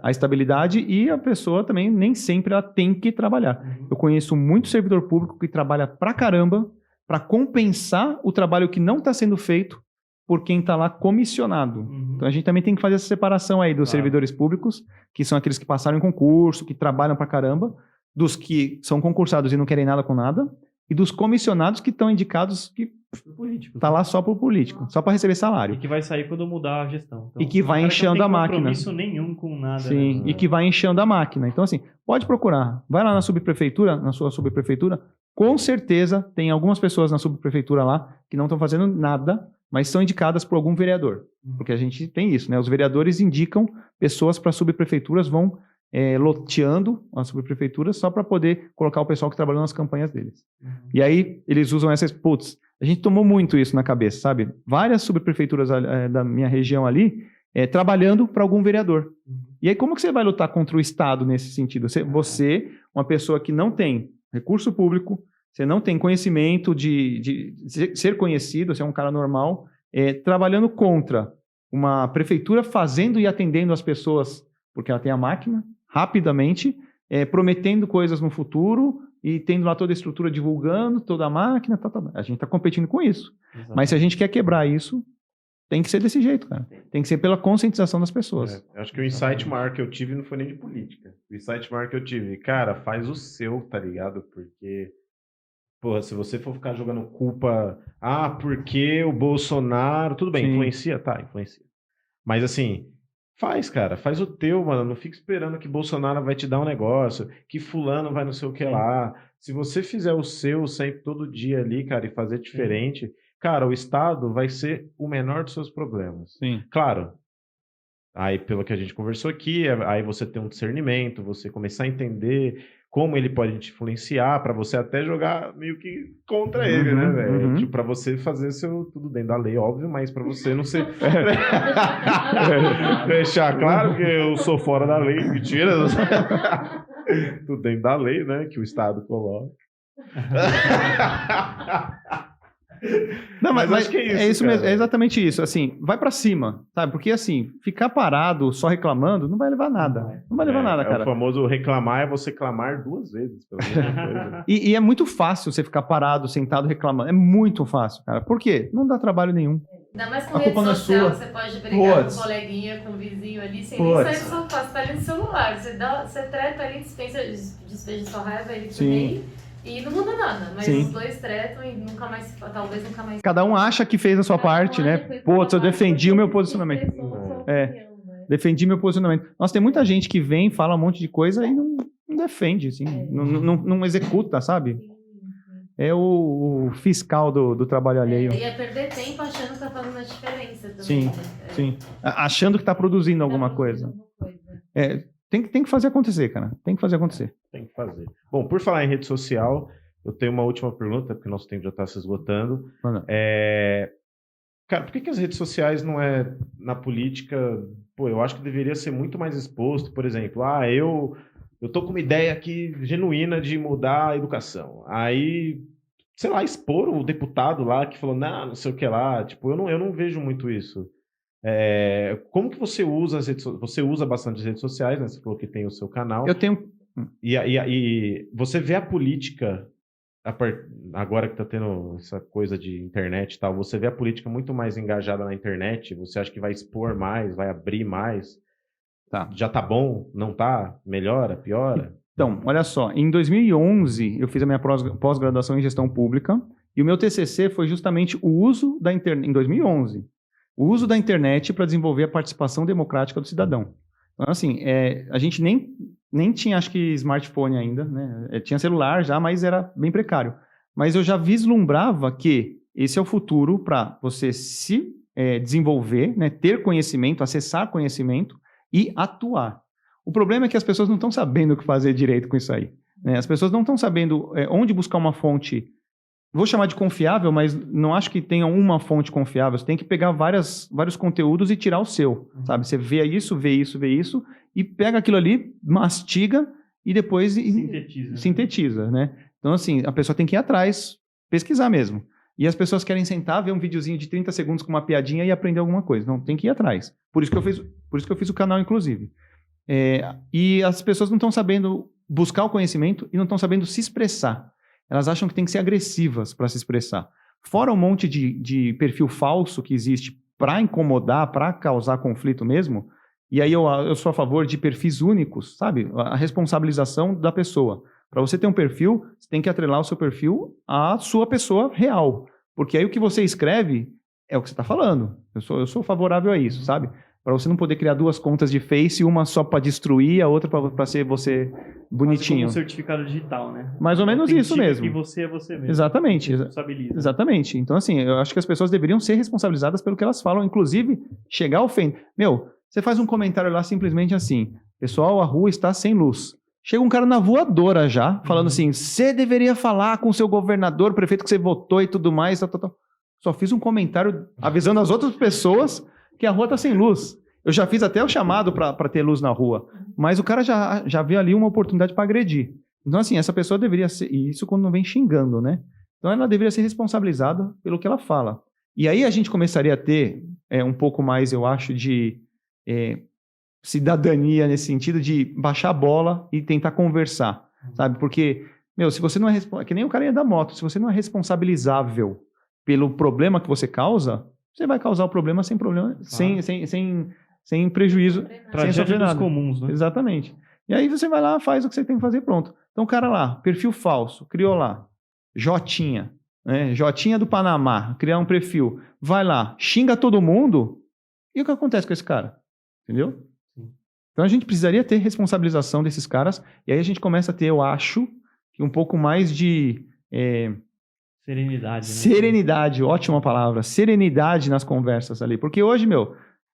a estabilidade e a pessoa também nem sempre ela tem que trabalhar. Eu conheço muito servidor público que trabalha pra caramba para compensar o trabalho que não está sendo feito por quem está lá comissionado. Então a gente também tem que fazer essa separação aí dos servidores públicos, que são aqueles que passaram em concurso, que trabalham pra caramba, dos que são concursados e não querem nada com nada, e dos comissionados que estão indicados que tá lá só por político, só para receber salário.
E que vai sair quando mudar a gestão. Então,
e que vai inchando a máquina.
Não tem compromisso nenhum com nada.
Sim,
né?
E que vai inchando a máquina. Então, assim, pode procurar. Vai lá na subprefeitura, na sua subprefeitura, com certeza tem algumas pessoas na subprefeitura lá que não estão fazendo nada, mas são indicadas por algum vereador. Porque a gente tem isso, né? Os vereadores indicam pessoas para subprefeituras, vão loteando as subprefeituras só para poder colocar o pessoal que trabalhou nas campanhas deles. E aí eles usam essas... a gente tomou muito isso na cabeça, sabe? Várias subprefeituras da minha região ali trabalhando para algum vereador. E aí como que você vai lutar contra o Estado nesse sentido? Você, uma pessoa que não tem recurso público, você não tem conhecimento de ser conhecido, você é um cara normal, trabalhando contra uma prefeitura fazendo e atendendo as pessoas, porque ela tem a máquina, rapidamente, prometendo coisas no futuro e tendo lá toda a estrutura divulgando, toda a máquina, a gente está competindo com isso. Exatamente. Mas se a gente quer quebrar isso, tem que ser desse jeito, cara. Tem que ser pela conscientização das pessoas.
Eu acho que o insight maior que eu tive não foi nem de política. O insight maior que eu tive, cara, faz o seu, tá ligado? Porque, porra, se você for ficar jogando culpa, porque o Bolsonaro, tudo bem, influencia, influencia. Mas assim, faz, cara, faz o teu, mano, não fica esperando que Bolsonaro vai te dar um negócio, que fulano vai não sei o que lá. Se você fizer o seu sempre, todo dia ali, cara, e fazer diferente, cara, o Estado vai ser o menor dos seus problemas.
Sim.
Claro, Aí, pelo que a gente conversou aqui, aí você tem um discernimento, você começar a entender como ele pode te influenciar, pra você até jogar meio que contra ele, né, velho? Tipo, pra você fazer tudo dentro da lei, óbvio, mas pra você não ser... Deixar claro que eu sou fora da lei, mentira. Tudo dentro da lei, né, que o Estado coloca.
Não, mas
acho que
é isso
cara.
mesmo, é exatamente isso. Assim, vai pra cima, sabe? Porque assim, ficar parado só reclamando não vai levar a nada. Não vai levar a nada, cara.
O famoso reclamar é você clamar 2 vezes pela mesma coisa.
E é muito fácil você ficar parado, sentado, reclamando. É muito fácil, cara. Por quê? Não dá trabalho nenhum.
Ainda mais com
A
rede
culpa não é
social,
sua.
você pode brigar
Puts.
com um coleguinha, com um vizinho ali, sem nem sair do sofá, você tá ali no celular. Você treta ali, despeja sua raiva ali também. E não muda nada, mas
Sim.
os dois tretam e talvez nunca mais...
Cada um acha que fez a sua parte, né? Putz, eu defendi o meu posicionamento.
É.
Defendi meu posicionamento. Nossa, tem muita gente que vem, fala um monte de coisa e não defende, assim. Não executa, sabe? É o fiscal do trabalho alheio.
Ia perder tempo achando que tá fazendo a diferença também.
Sim,
né?
sim. Achando que tá produzindo alguma coisa. Tem que fazer acontecer, cara. Tem que fazer acontecer.
Tem que fazer. Bom, por falar em rede social, eu tenho uma última pergunta, porque nosso tempo já está se esgotando.
Manda.
Cara, por que as redes sociais não é na política? Pô, eu acho que deveria ser muito mais exposto. Por exemplo, eu tô com uma ideia aqui genuína de mudar a educação. Aí, sei lá, expor o deputado lá que falou, não sei o que lá. Tipo, eu não vejo muito isso. Como que você usa as redes sociais? Você usa bastante as redes sociais, né? Você falou que tem o seu canal.
Eu tenho...
E você vê a política, agora que está tendo essa coisa de internet e tal, você vê a política muito mais engajada na internet? Você acha que vai expor mais, vai abrir mais?
Tá.
Já tá bom? Não tá? Melhora? Piora?
Então, olha só. Em 2011, eu fiz a minha pós-graduação em gestão pública e o meu TCC foi justamente o uso da internet, em 2011, o uso da internet para desenvolver a participação democrática do cidadão. Então, assim, a gente nem tinha, acho que, smartphone ainda, né? Tinha celular já, mas era bem precário. Mas eu já vislumbrava que esse é o futuro para você se desenvolver, né? Ter conhecimento, acessar conhecimento e atuar. O problema é que as pessoas não estão sabendo o que fazer direito com isso aí, né? As pessoas não estão sabendo onde buscar uma fonte, vou chamar de confiável, mas não acho que tenha uma fonte confiável. Você tem que pegar vários conteúdos e tirar o seu, sabe? Você vê isso, e pega aquilo ali, mastiga e depois sintetiza, né? Então, assim, a pessoa tem que ir atrás, pesquisar mesmo. E as pessoas querem sentar, ver um videozinho de 30 segundos com uma piadinha e aprender alguma coisa. Não, tem que ir atrás. Por isso que eu fiz o canal, inclusive. E as pessoas não estão sabendo buscar o conhecimento e não estão sabendo se expressar. Elas acham que tem que ser agressivas para se expressar. Fora um monte de perfil falso que existe para incomodar, para causar conflito mesmo, e aí eu sou a favor de perfis únicos, sabe? A responsabilização da pessoa. Para você ter um perfil, você tem que atrelar o seu perfil à sua pessoa real. Porque aí o que você escreve é o que você está falando. Eu sou favorável a isso, sabe? Para você não poder criar 2 contas de Face, uma só para destruir, a outra para ser você bonitinho.
Como um certificado digital, né?
Mais ou menos isso mesmo.
Que você é você mesmo.
Exatamente.
Responsabiliza.
Exatamente. Então, assim, eu acho que as pessoas deveriam ser responsabilizadas pelo que elas falam, inclusive chegar ao fim. Você faz um comentário lá simplesmente assim, pessoal, a rua está sem luz. Chega um cara na voadora já, falando assim, você deveria falar com o seu governador, prefeito que você votou e tudo mais, tal. Só fiz um comentário avisando as outras pessoas que a rua está sem luz. Eu já fiz até o chamado para ter luz na rua, mas o cara já viu ali uma oportunidade para agredir. Então, assim, essa pessoa deveria ser, e isso quando não vem xingando, né? Então, ela deveria ser responsabilizada pelo que ela fala. E aí a gente começaria a ter um pouco mais, eu acho, de cidadania nesse sentido de baixar a bola e tentar conversar, sabe? Porque, se você não é que nem o carinha da moto, se você não é responsabilizável pelo problema que você causa, você vai causar o problema sem problema, sem prejuízo, sem sofrer nada.
Comuns, né?
Exatamente. E aí você vai lá, faz o que você tem que fazer, pronto. Então o cara lá, perfil falso, criou lá, Jotinha, né? Jotinha do Panamá, criar um perfil, vai lá, xinga todo mundo, e o que acontece com esse cara? Entendeu? Então a gente precisaria ter responsabilização desses caras, e aí a gente começa a ter, eu acho, um pouco mais de...
Serenidade, né?
Serenidade, ótima palavra. Serenidade nas conversas ali. Porque hoje,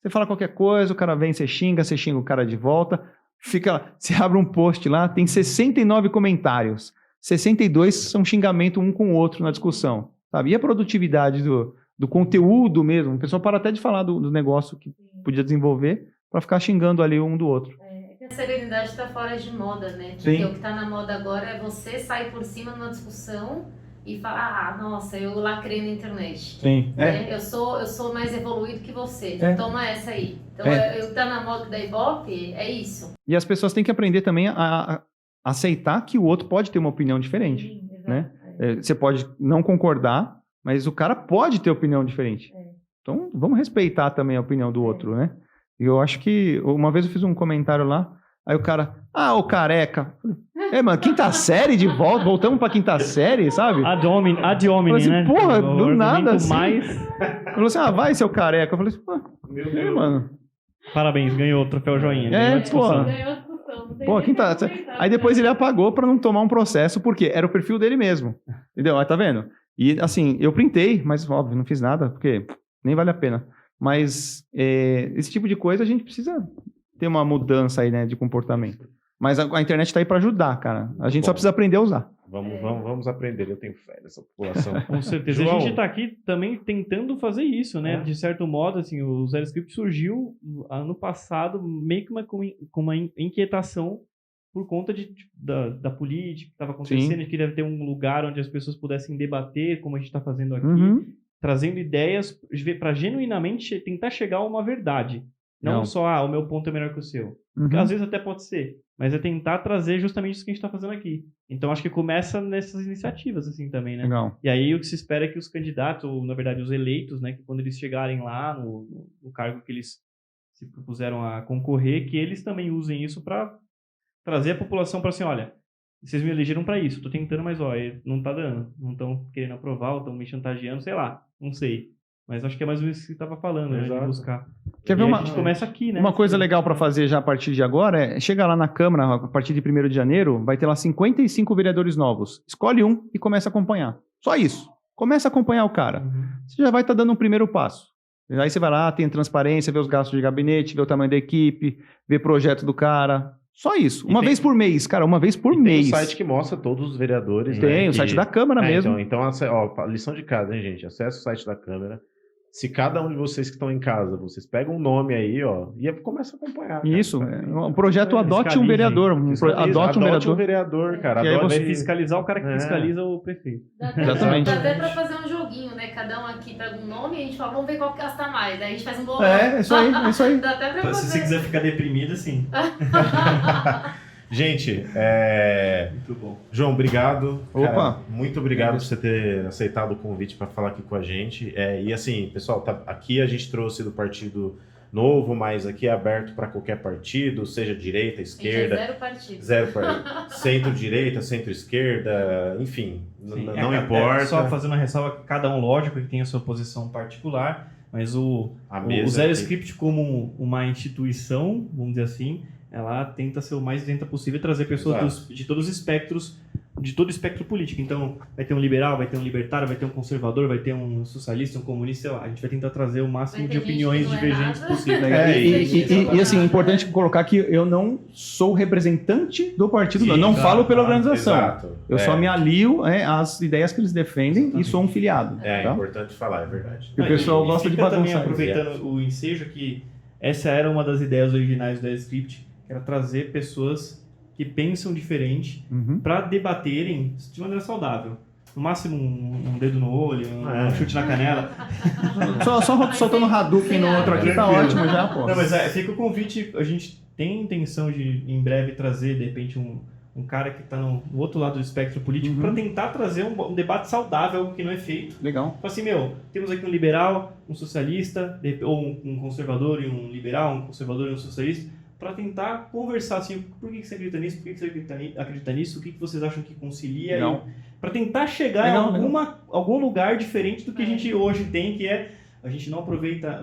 Você fala qualquer coisa, o cara vem, você xinga o cara de volta. Você abre um post lá, tem 69 comentários. 62 são xingamento um com o outro na discussão, sabe? E a produtividade do conteúdo mesmo, o pessoal para até de falar do negócio que podia desenvolver para ficar xingando ali um do outro.
A serenidade está fora de moda, né? Porque
Sim.
o que está na moda agora é você sair por cima numa discussão e falar, nossa, eu lacrei na internet.
Sim.
Né? Eu sou mais evoluído que você. Toma essa aí. Então, o que tá na moda da Ibope é isso.
E as pessoas têm que aprender também a aceitar que o outro pode ter uma opinião diferente.
Sim, exato.
Né? Você pode não concordar, mas o cara pode ter opinião diferente. Então, vamos respeitar também a opinião do outro, né? E eu acho que, uma vez eu fiz um comentário lá, aí o cara, ô careca. Mano, quinta série de volta, voltamos pra quinta série, sabe?
Ad hominem,
Falei assim,
né?
porra,
O
do nada,
argumento
assim. Falou assim, vai, seu careca. Eu falei assim, pô,
Meu Deus.
mano.
Parabéns, ganhou o troféu joinha. ganhou a discussão.
Ganhou a discussão. Não tem
Pô,
nem
quinta...
como comentar,
Aí depois
né?
ele apagou pra não tomar um processo, porque era o perfil dele mesmo. Entendeu? Aí tá vendo? E assim, eu printei, mas óbvio, não fiz nada, porque nem vale a pena. Mas esse tipo de coisa a gente precisa ter uma mudança aí, né, de comportamento. Mas a internet tá aí pra ajudar, cara. A gente só precisa aprender a usar.
Vamos aprender, eu tenho fé nessa população.
Com certeza.
João.
A gente tá aqui também tentando fazer isso, né? De certo modo, assim, o Zero Script surgiu ano passado meio que com uma inquietação por conta da política que estava acontecendo.
Sim.
A gente queria ter um lugar onde as pessoas pudessem debater, como a gente está fazendo aqui,
Uhum.
trazendo ideias para genuinamente tentar chegar a uma verdade. Não só, o meu ponto é melhor que o seu. Porque às vezes até pode ser, mas é tentar trazer justamente isso que a gente está fazendo aqui. Então, acho que começa nessas iniciativas, assim, também, né?
Legal.
E aí, o que se espera é que os candidatos, ou, na verdade, os eleitos, né, que quando eles chegarem lá no cargo que eles se propuseram a concorrer, que eles também usem isso para trazer a população para assim, olha, vocês me elegeram para isso, tô tentando, mas, não tá dando. Não estão querendo aprovar, ou estão me chantageando, sei lá, não sei. Mas acho que é mais ou menos isso que você estava falando, né, de
Exato.
buscar.
Quer ver
A gente começa aqui, né?
Uma coisa legal para fazer já a partir de agora é chegar lá na Câmara, a partir de 1º de janeiro, vai ter lá 55 vereadores novos. Escolhe um e começa a acompanhar. Só isso. Começa a acompanhar o cara. Você já vai estar dando um primeiro passo. Aí você vai lá, tem transparência, vê os gastos de gabinete, vê o tamanho da equipe, vê projeto do cara. Só isso. Uma vez por mês, cara. Uma vez por mês.
Tem um site que mostra todos os vereadores.
Tem,
né,
o site da Câmara mesmo.
Então, lição de casa, hein, gente? Acesse o site da Câmara. Se cada um de vocês que estão em casa, vocês pegam um nome aí, e começa a acompanhar. Cara.
Isso. Um projeto Adote um vereador. Adote um vereador.
Cara.
E aí
Adote...
Vai fiscalizar o cara que fiscaliza o prefeito.
Exatamente.
Dá até pra fazer um joguinho, né? Cada um aqui pega um nome e a gente fala, vamos ver qual que gasta mais. Aí a gente faz um bolão.
É isso aí.
Dá até pra
Se você
fazer.
quiser ficar deprimido, sim.
Gente,
Muito bom.
João, obrigado.
Opa.
Cara, muito obrigado por você ter aceitado o convite para falar aqui com a gente. E assim, pessoal, aqui a gente trouxe do Partido Novo, mas aqui é aberto para qualquer partido, seja direita, esquerda.
Zero partido.
Centro-direita, centro-esquerda, enfim, não importa.
Só fazendo uma ressalva que cada um, lógico, que tem a sua posição particular, mas o Zero
aqui.
Script como uma instituição, vamos dizer assim, ela tenta ser o mais isenta possível e trazer pessoas de todos os espectros, de todo o espectro político. Então, vai ter um liberal, vai ter um libertário, vai ter um conservador, vai ter um socialista, um comunista, sei lá. A gente vai tentar trazer o máximo de opiniões divergentes possível.
E assim, é importante colocar que eu não sou representante do partido, não falo pela organização.
Exato.
Eu só me alio às ideias que eles defendem e sou um filiado.
É
tá?
importante falar, é verdade.
E o pessoal gosta de
fica também
bagunçar.
aproveitando o ensejo que essa era uma das ideias originais do Script, que era trazer pessoas que pensam diferente para debaterem de maneira saudável. No máximo um dedo no olho, um chute na canela.
Só soltando Hadouken no outro aqui tá ótimo já, pô.
Não, mas fica o convite, a gente tem intenção de em breve trazer, de repente, um cara que está no outro lado do espectro político para tentar trazer um debate saudável que não é feito.
Legal.
Tipo assim, temos aqui um liberal, um socialista, ou um conservador e um liberal, um conservador e um socialista, para tentar conversar assim, por que você acredita nisso, por que você acredita nisso, o que vocês acham que concilia, para tentar chegar em algum lugar diferente do que a gente hoje tem, que é, a gente não aproveita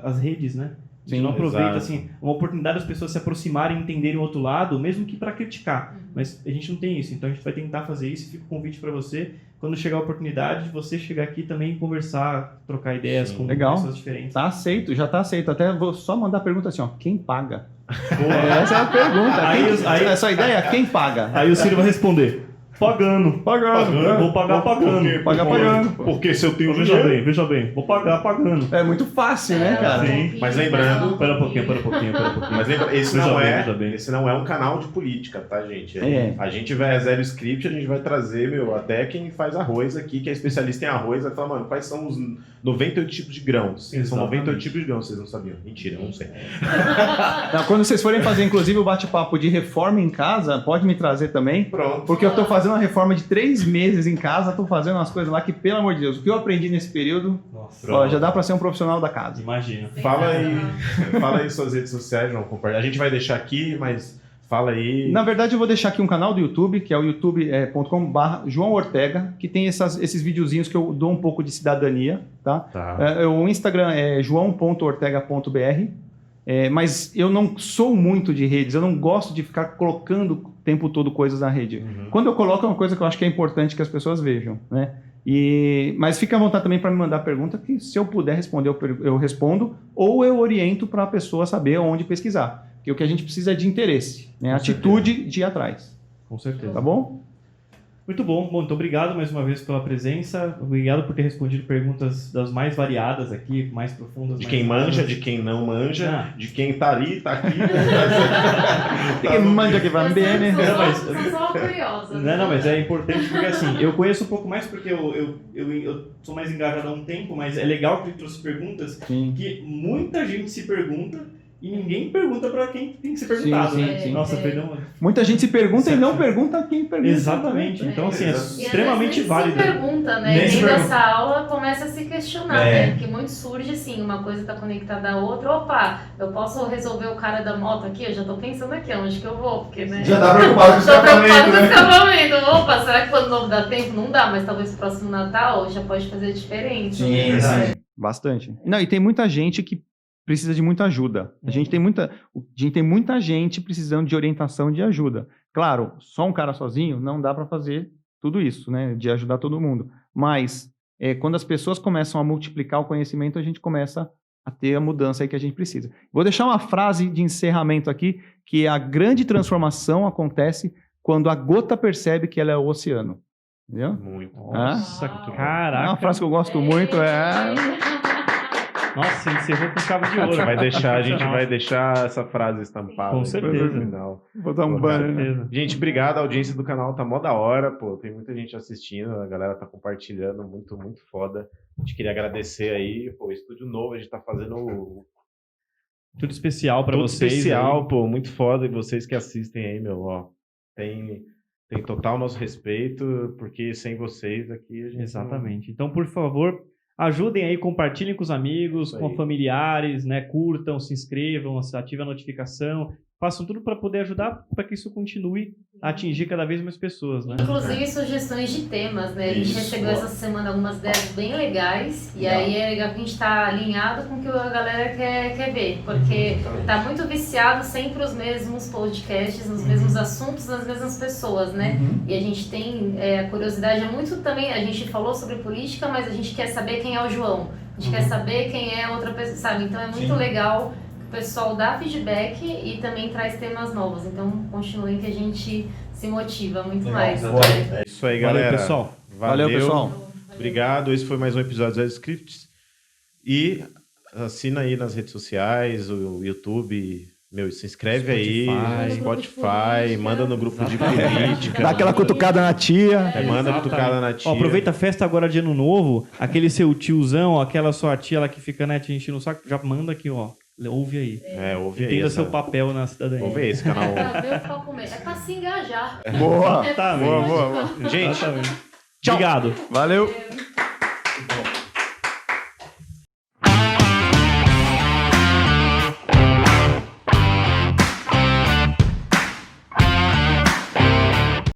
as redes, né? A gente não aproveita,
exato.
assim, uma oportunidade das pessoas se aproximarem e entenderem o outro lado, mesmo que para criticar. Mas a gente não tem isso, então a gente vai tentar fazer isso. Fica o convite para você, quando chegar a oportunidade, de você chegar aqui também e conversar, trocar ideias com
Legal.
pessoas diferentes.
Tá aceito, já tá aceito. Até vou só mandar a pergunta assim, ó. Quem paga? Essa é a pergunta.
Aí-
Essa ideia é quem paga?
Aí o Ciro vai responder, pagando. Vou pagar pagando.
Pagar pagando.
Porque se eu tenho
Veja bem, vou pagar pagando.
É muito fácil, né, cara?
Sim.
Mas lembrando-
Pera um pouquinho.
Mas lembra, esse
Veja bem.
não é um canal de política, tá, gente?
É.
A gente vai a zero script, a gente vai trazer, até quem faz arroz aqui, que é especialista em arroz, vai falar, mano, quais são os 98 tipos de grãos? São
Exatamente.
98 tipos de grãos, vocês não sabiam. Mentira, eu não sei.
Não, quando vocês forem fazer, inclusive, o bate-papo de reforma em casa, pode me trazer também.
Pronto.
Porque eu tô fazendo uma reforma de 3 meses em casa, tô fazendo umas coisas lá que, pelo amor de Deus, o que eu aprendi nesse período,
Nossa,
ó, já dá pra ser um profissional da casa.
imagina.
Fala aí suas redes sociais, João. Compartilha. A gente vai deixar aqui, mas fala aí.
Na verdade, eu vou deixar aqui um canal do YouTube, que é o youtube.com/João Ortega, que tem esses videozinhos que eu dou um pouco de cidadania, tá?
Tá.
O Instagram é joão.ortega.br, mas eu não sou muito de redes, eu não gosto de ficar colocando o tempo todo coisas na rede.
Uhum.
Quando eu coloco é uma coisa que eu acho que é importante que as pessoas vejam, né? Mas fica à vontade também para me mandar pergunta, que se eu puder responder, eu respondo, ou eu oriento para a pessoa saber onde pesquisar. Porque o que a gente precisa é de interesse, né? Atitude de ir atrás,
Com certeza.
tá bom?
Muito bom. Bom, então obrigado mais uma vez pela presença. Obrigado por ter respondido perguntas das mais variadas aqui, mais profundas.
De
mais
quem manja,
raras.
de quem não manja,
Ah.
de quem tá ali, tá aqui.
Tem que manja que vai bem, né?
Não, mas-
Sou só curiosa.
Não, mas é importante porque assim, eu conheço um pouco mais porque eu sou mais engajado há um tempo, mas é legal que ele trouxe perguntas
Sim.
que muita gente se pergunta e ninguém pergunta pra quem tem que ser perguntado,
Sim,
né?
sim, sim.
Nossa, perdão.
Muita gente se pergunta e não pergunta quem pergunta.
Exatamente. Então, assim, é
E às vezes
extremamente
nem
válido.
se pergunta, né?
Nem se
Dentro
pergunta.
dessa aula começa a se questionar, né? Porque muito surge assim, uma coisa está conectada à outra. Opa, eu posso resolver o cara da moto aqui? Eu já tô pensando aqui, onde que eu vou? Porque, né?
Já tá preocupado com o
Tô preocupado
escapamento,
com o
né?
escapamento. Opa, será que quando novo dá tempo? Não dá, mas talvez próximo Natal já pode fazer diferente.
Sim, sim.
Bastante. Não, e tem muita gente que precisa de muita ajuda. A gente tem muita gente precisando de orientação e de ajuda. Claro, só um cara sozinho não dá para fazer tudo isso, né? De ajudar todo mundo. Mas quando as pessoas começam a multiplicar o conhecimento, a gente começa a ter a mudança aí que a gente precisa. Vou deixar uma frase de encerramento aqui, que a grande transformação acontece quando a gota percebe que ela é o oceano. Entendeu?
Muito.
Nossa,
É uma
caraca.
frase que eu gosto muito,
Nossa, encerrou com chave de ouro.
A gente vai deixar essa frase estampada.
Com
aqui
certeza.
no final.
Vou dar um
Com
banner, né?
certeza.
Gente, obrigado. A audiência do canal tá mó da hora, pô. Tem muita gente assistindo, a galera tá compartilhando, muito, muito foda. A gente queria agradecer aí, pô, estúdio novo, a gente tá fazendo
Tudo especial pra
tudo
vocês.
especial,
aí.
pô, muito foda. E vocês que assistem aí, meu, ó, tem total nosso respeito, porque sem vocês aqui a gente
Exatamente. Então, por favor, ajudem aí, compartilhem com os amigos,
Isso
com
aí.
familiares, né? Curtam, se inscrevam, ativem a notificação. Façam tudo para poder ajudar para que isso continue a atingir cada vez mais pessoas, né?
Inclusive sugestões de temas, né? A gente
Isso.
recebeu essa semana algumas ideias bem legais. E
Legal.
aí é legal que a gente tá alinhado com o que a galera quer ver. Porque tá muito viciado sempre os mesmos podcasts, os mesmos assuntos, as mesmas pessoas, né? E a gente tem a curiosidade, é muito também, a gente falou sobre política, mas a gente quer saber quem é o João. A gente quer saber quem é outra pessoa, sabe? Então é muito
Sim.
legal que o pessoal dá feedback e também traz temas novos. Então continuem que a gente se motiva muito mais.
exatamente.
É isso aí,
Valeu,
galera.
pessoal.
Valeu, pessoal.
Obrigado. Esse foi mais um episódio do Zero Scripts. E assina aí nas redes sociais, o YouTube. Meu, se inscreve aí, Spotify, manda no grupo de política.
Dá aquela cutucada na tia.
Manda
Exatamente.
cutucada na tia.
Ó, aproveita a festa agora de ano novo, aquele seu tiozão, aquela sua tia lá que fica, né, te enchendo o saco, já manda aqui, ó. Ouve aí.
Ouve aí.
Entenda
essa-
seu papel na cidadania.
Ouve aí esse canal.
Pra ver o que vai comer. É pra se engajar.
Boa.
Tá,
Boa, boa, boa. Gente,
Exatamente.
tchau.
Obrigado.
Valeu.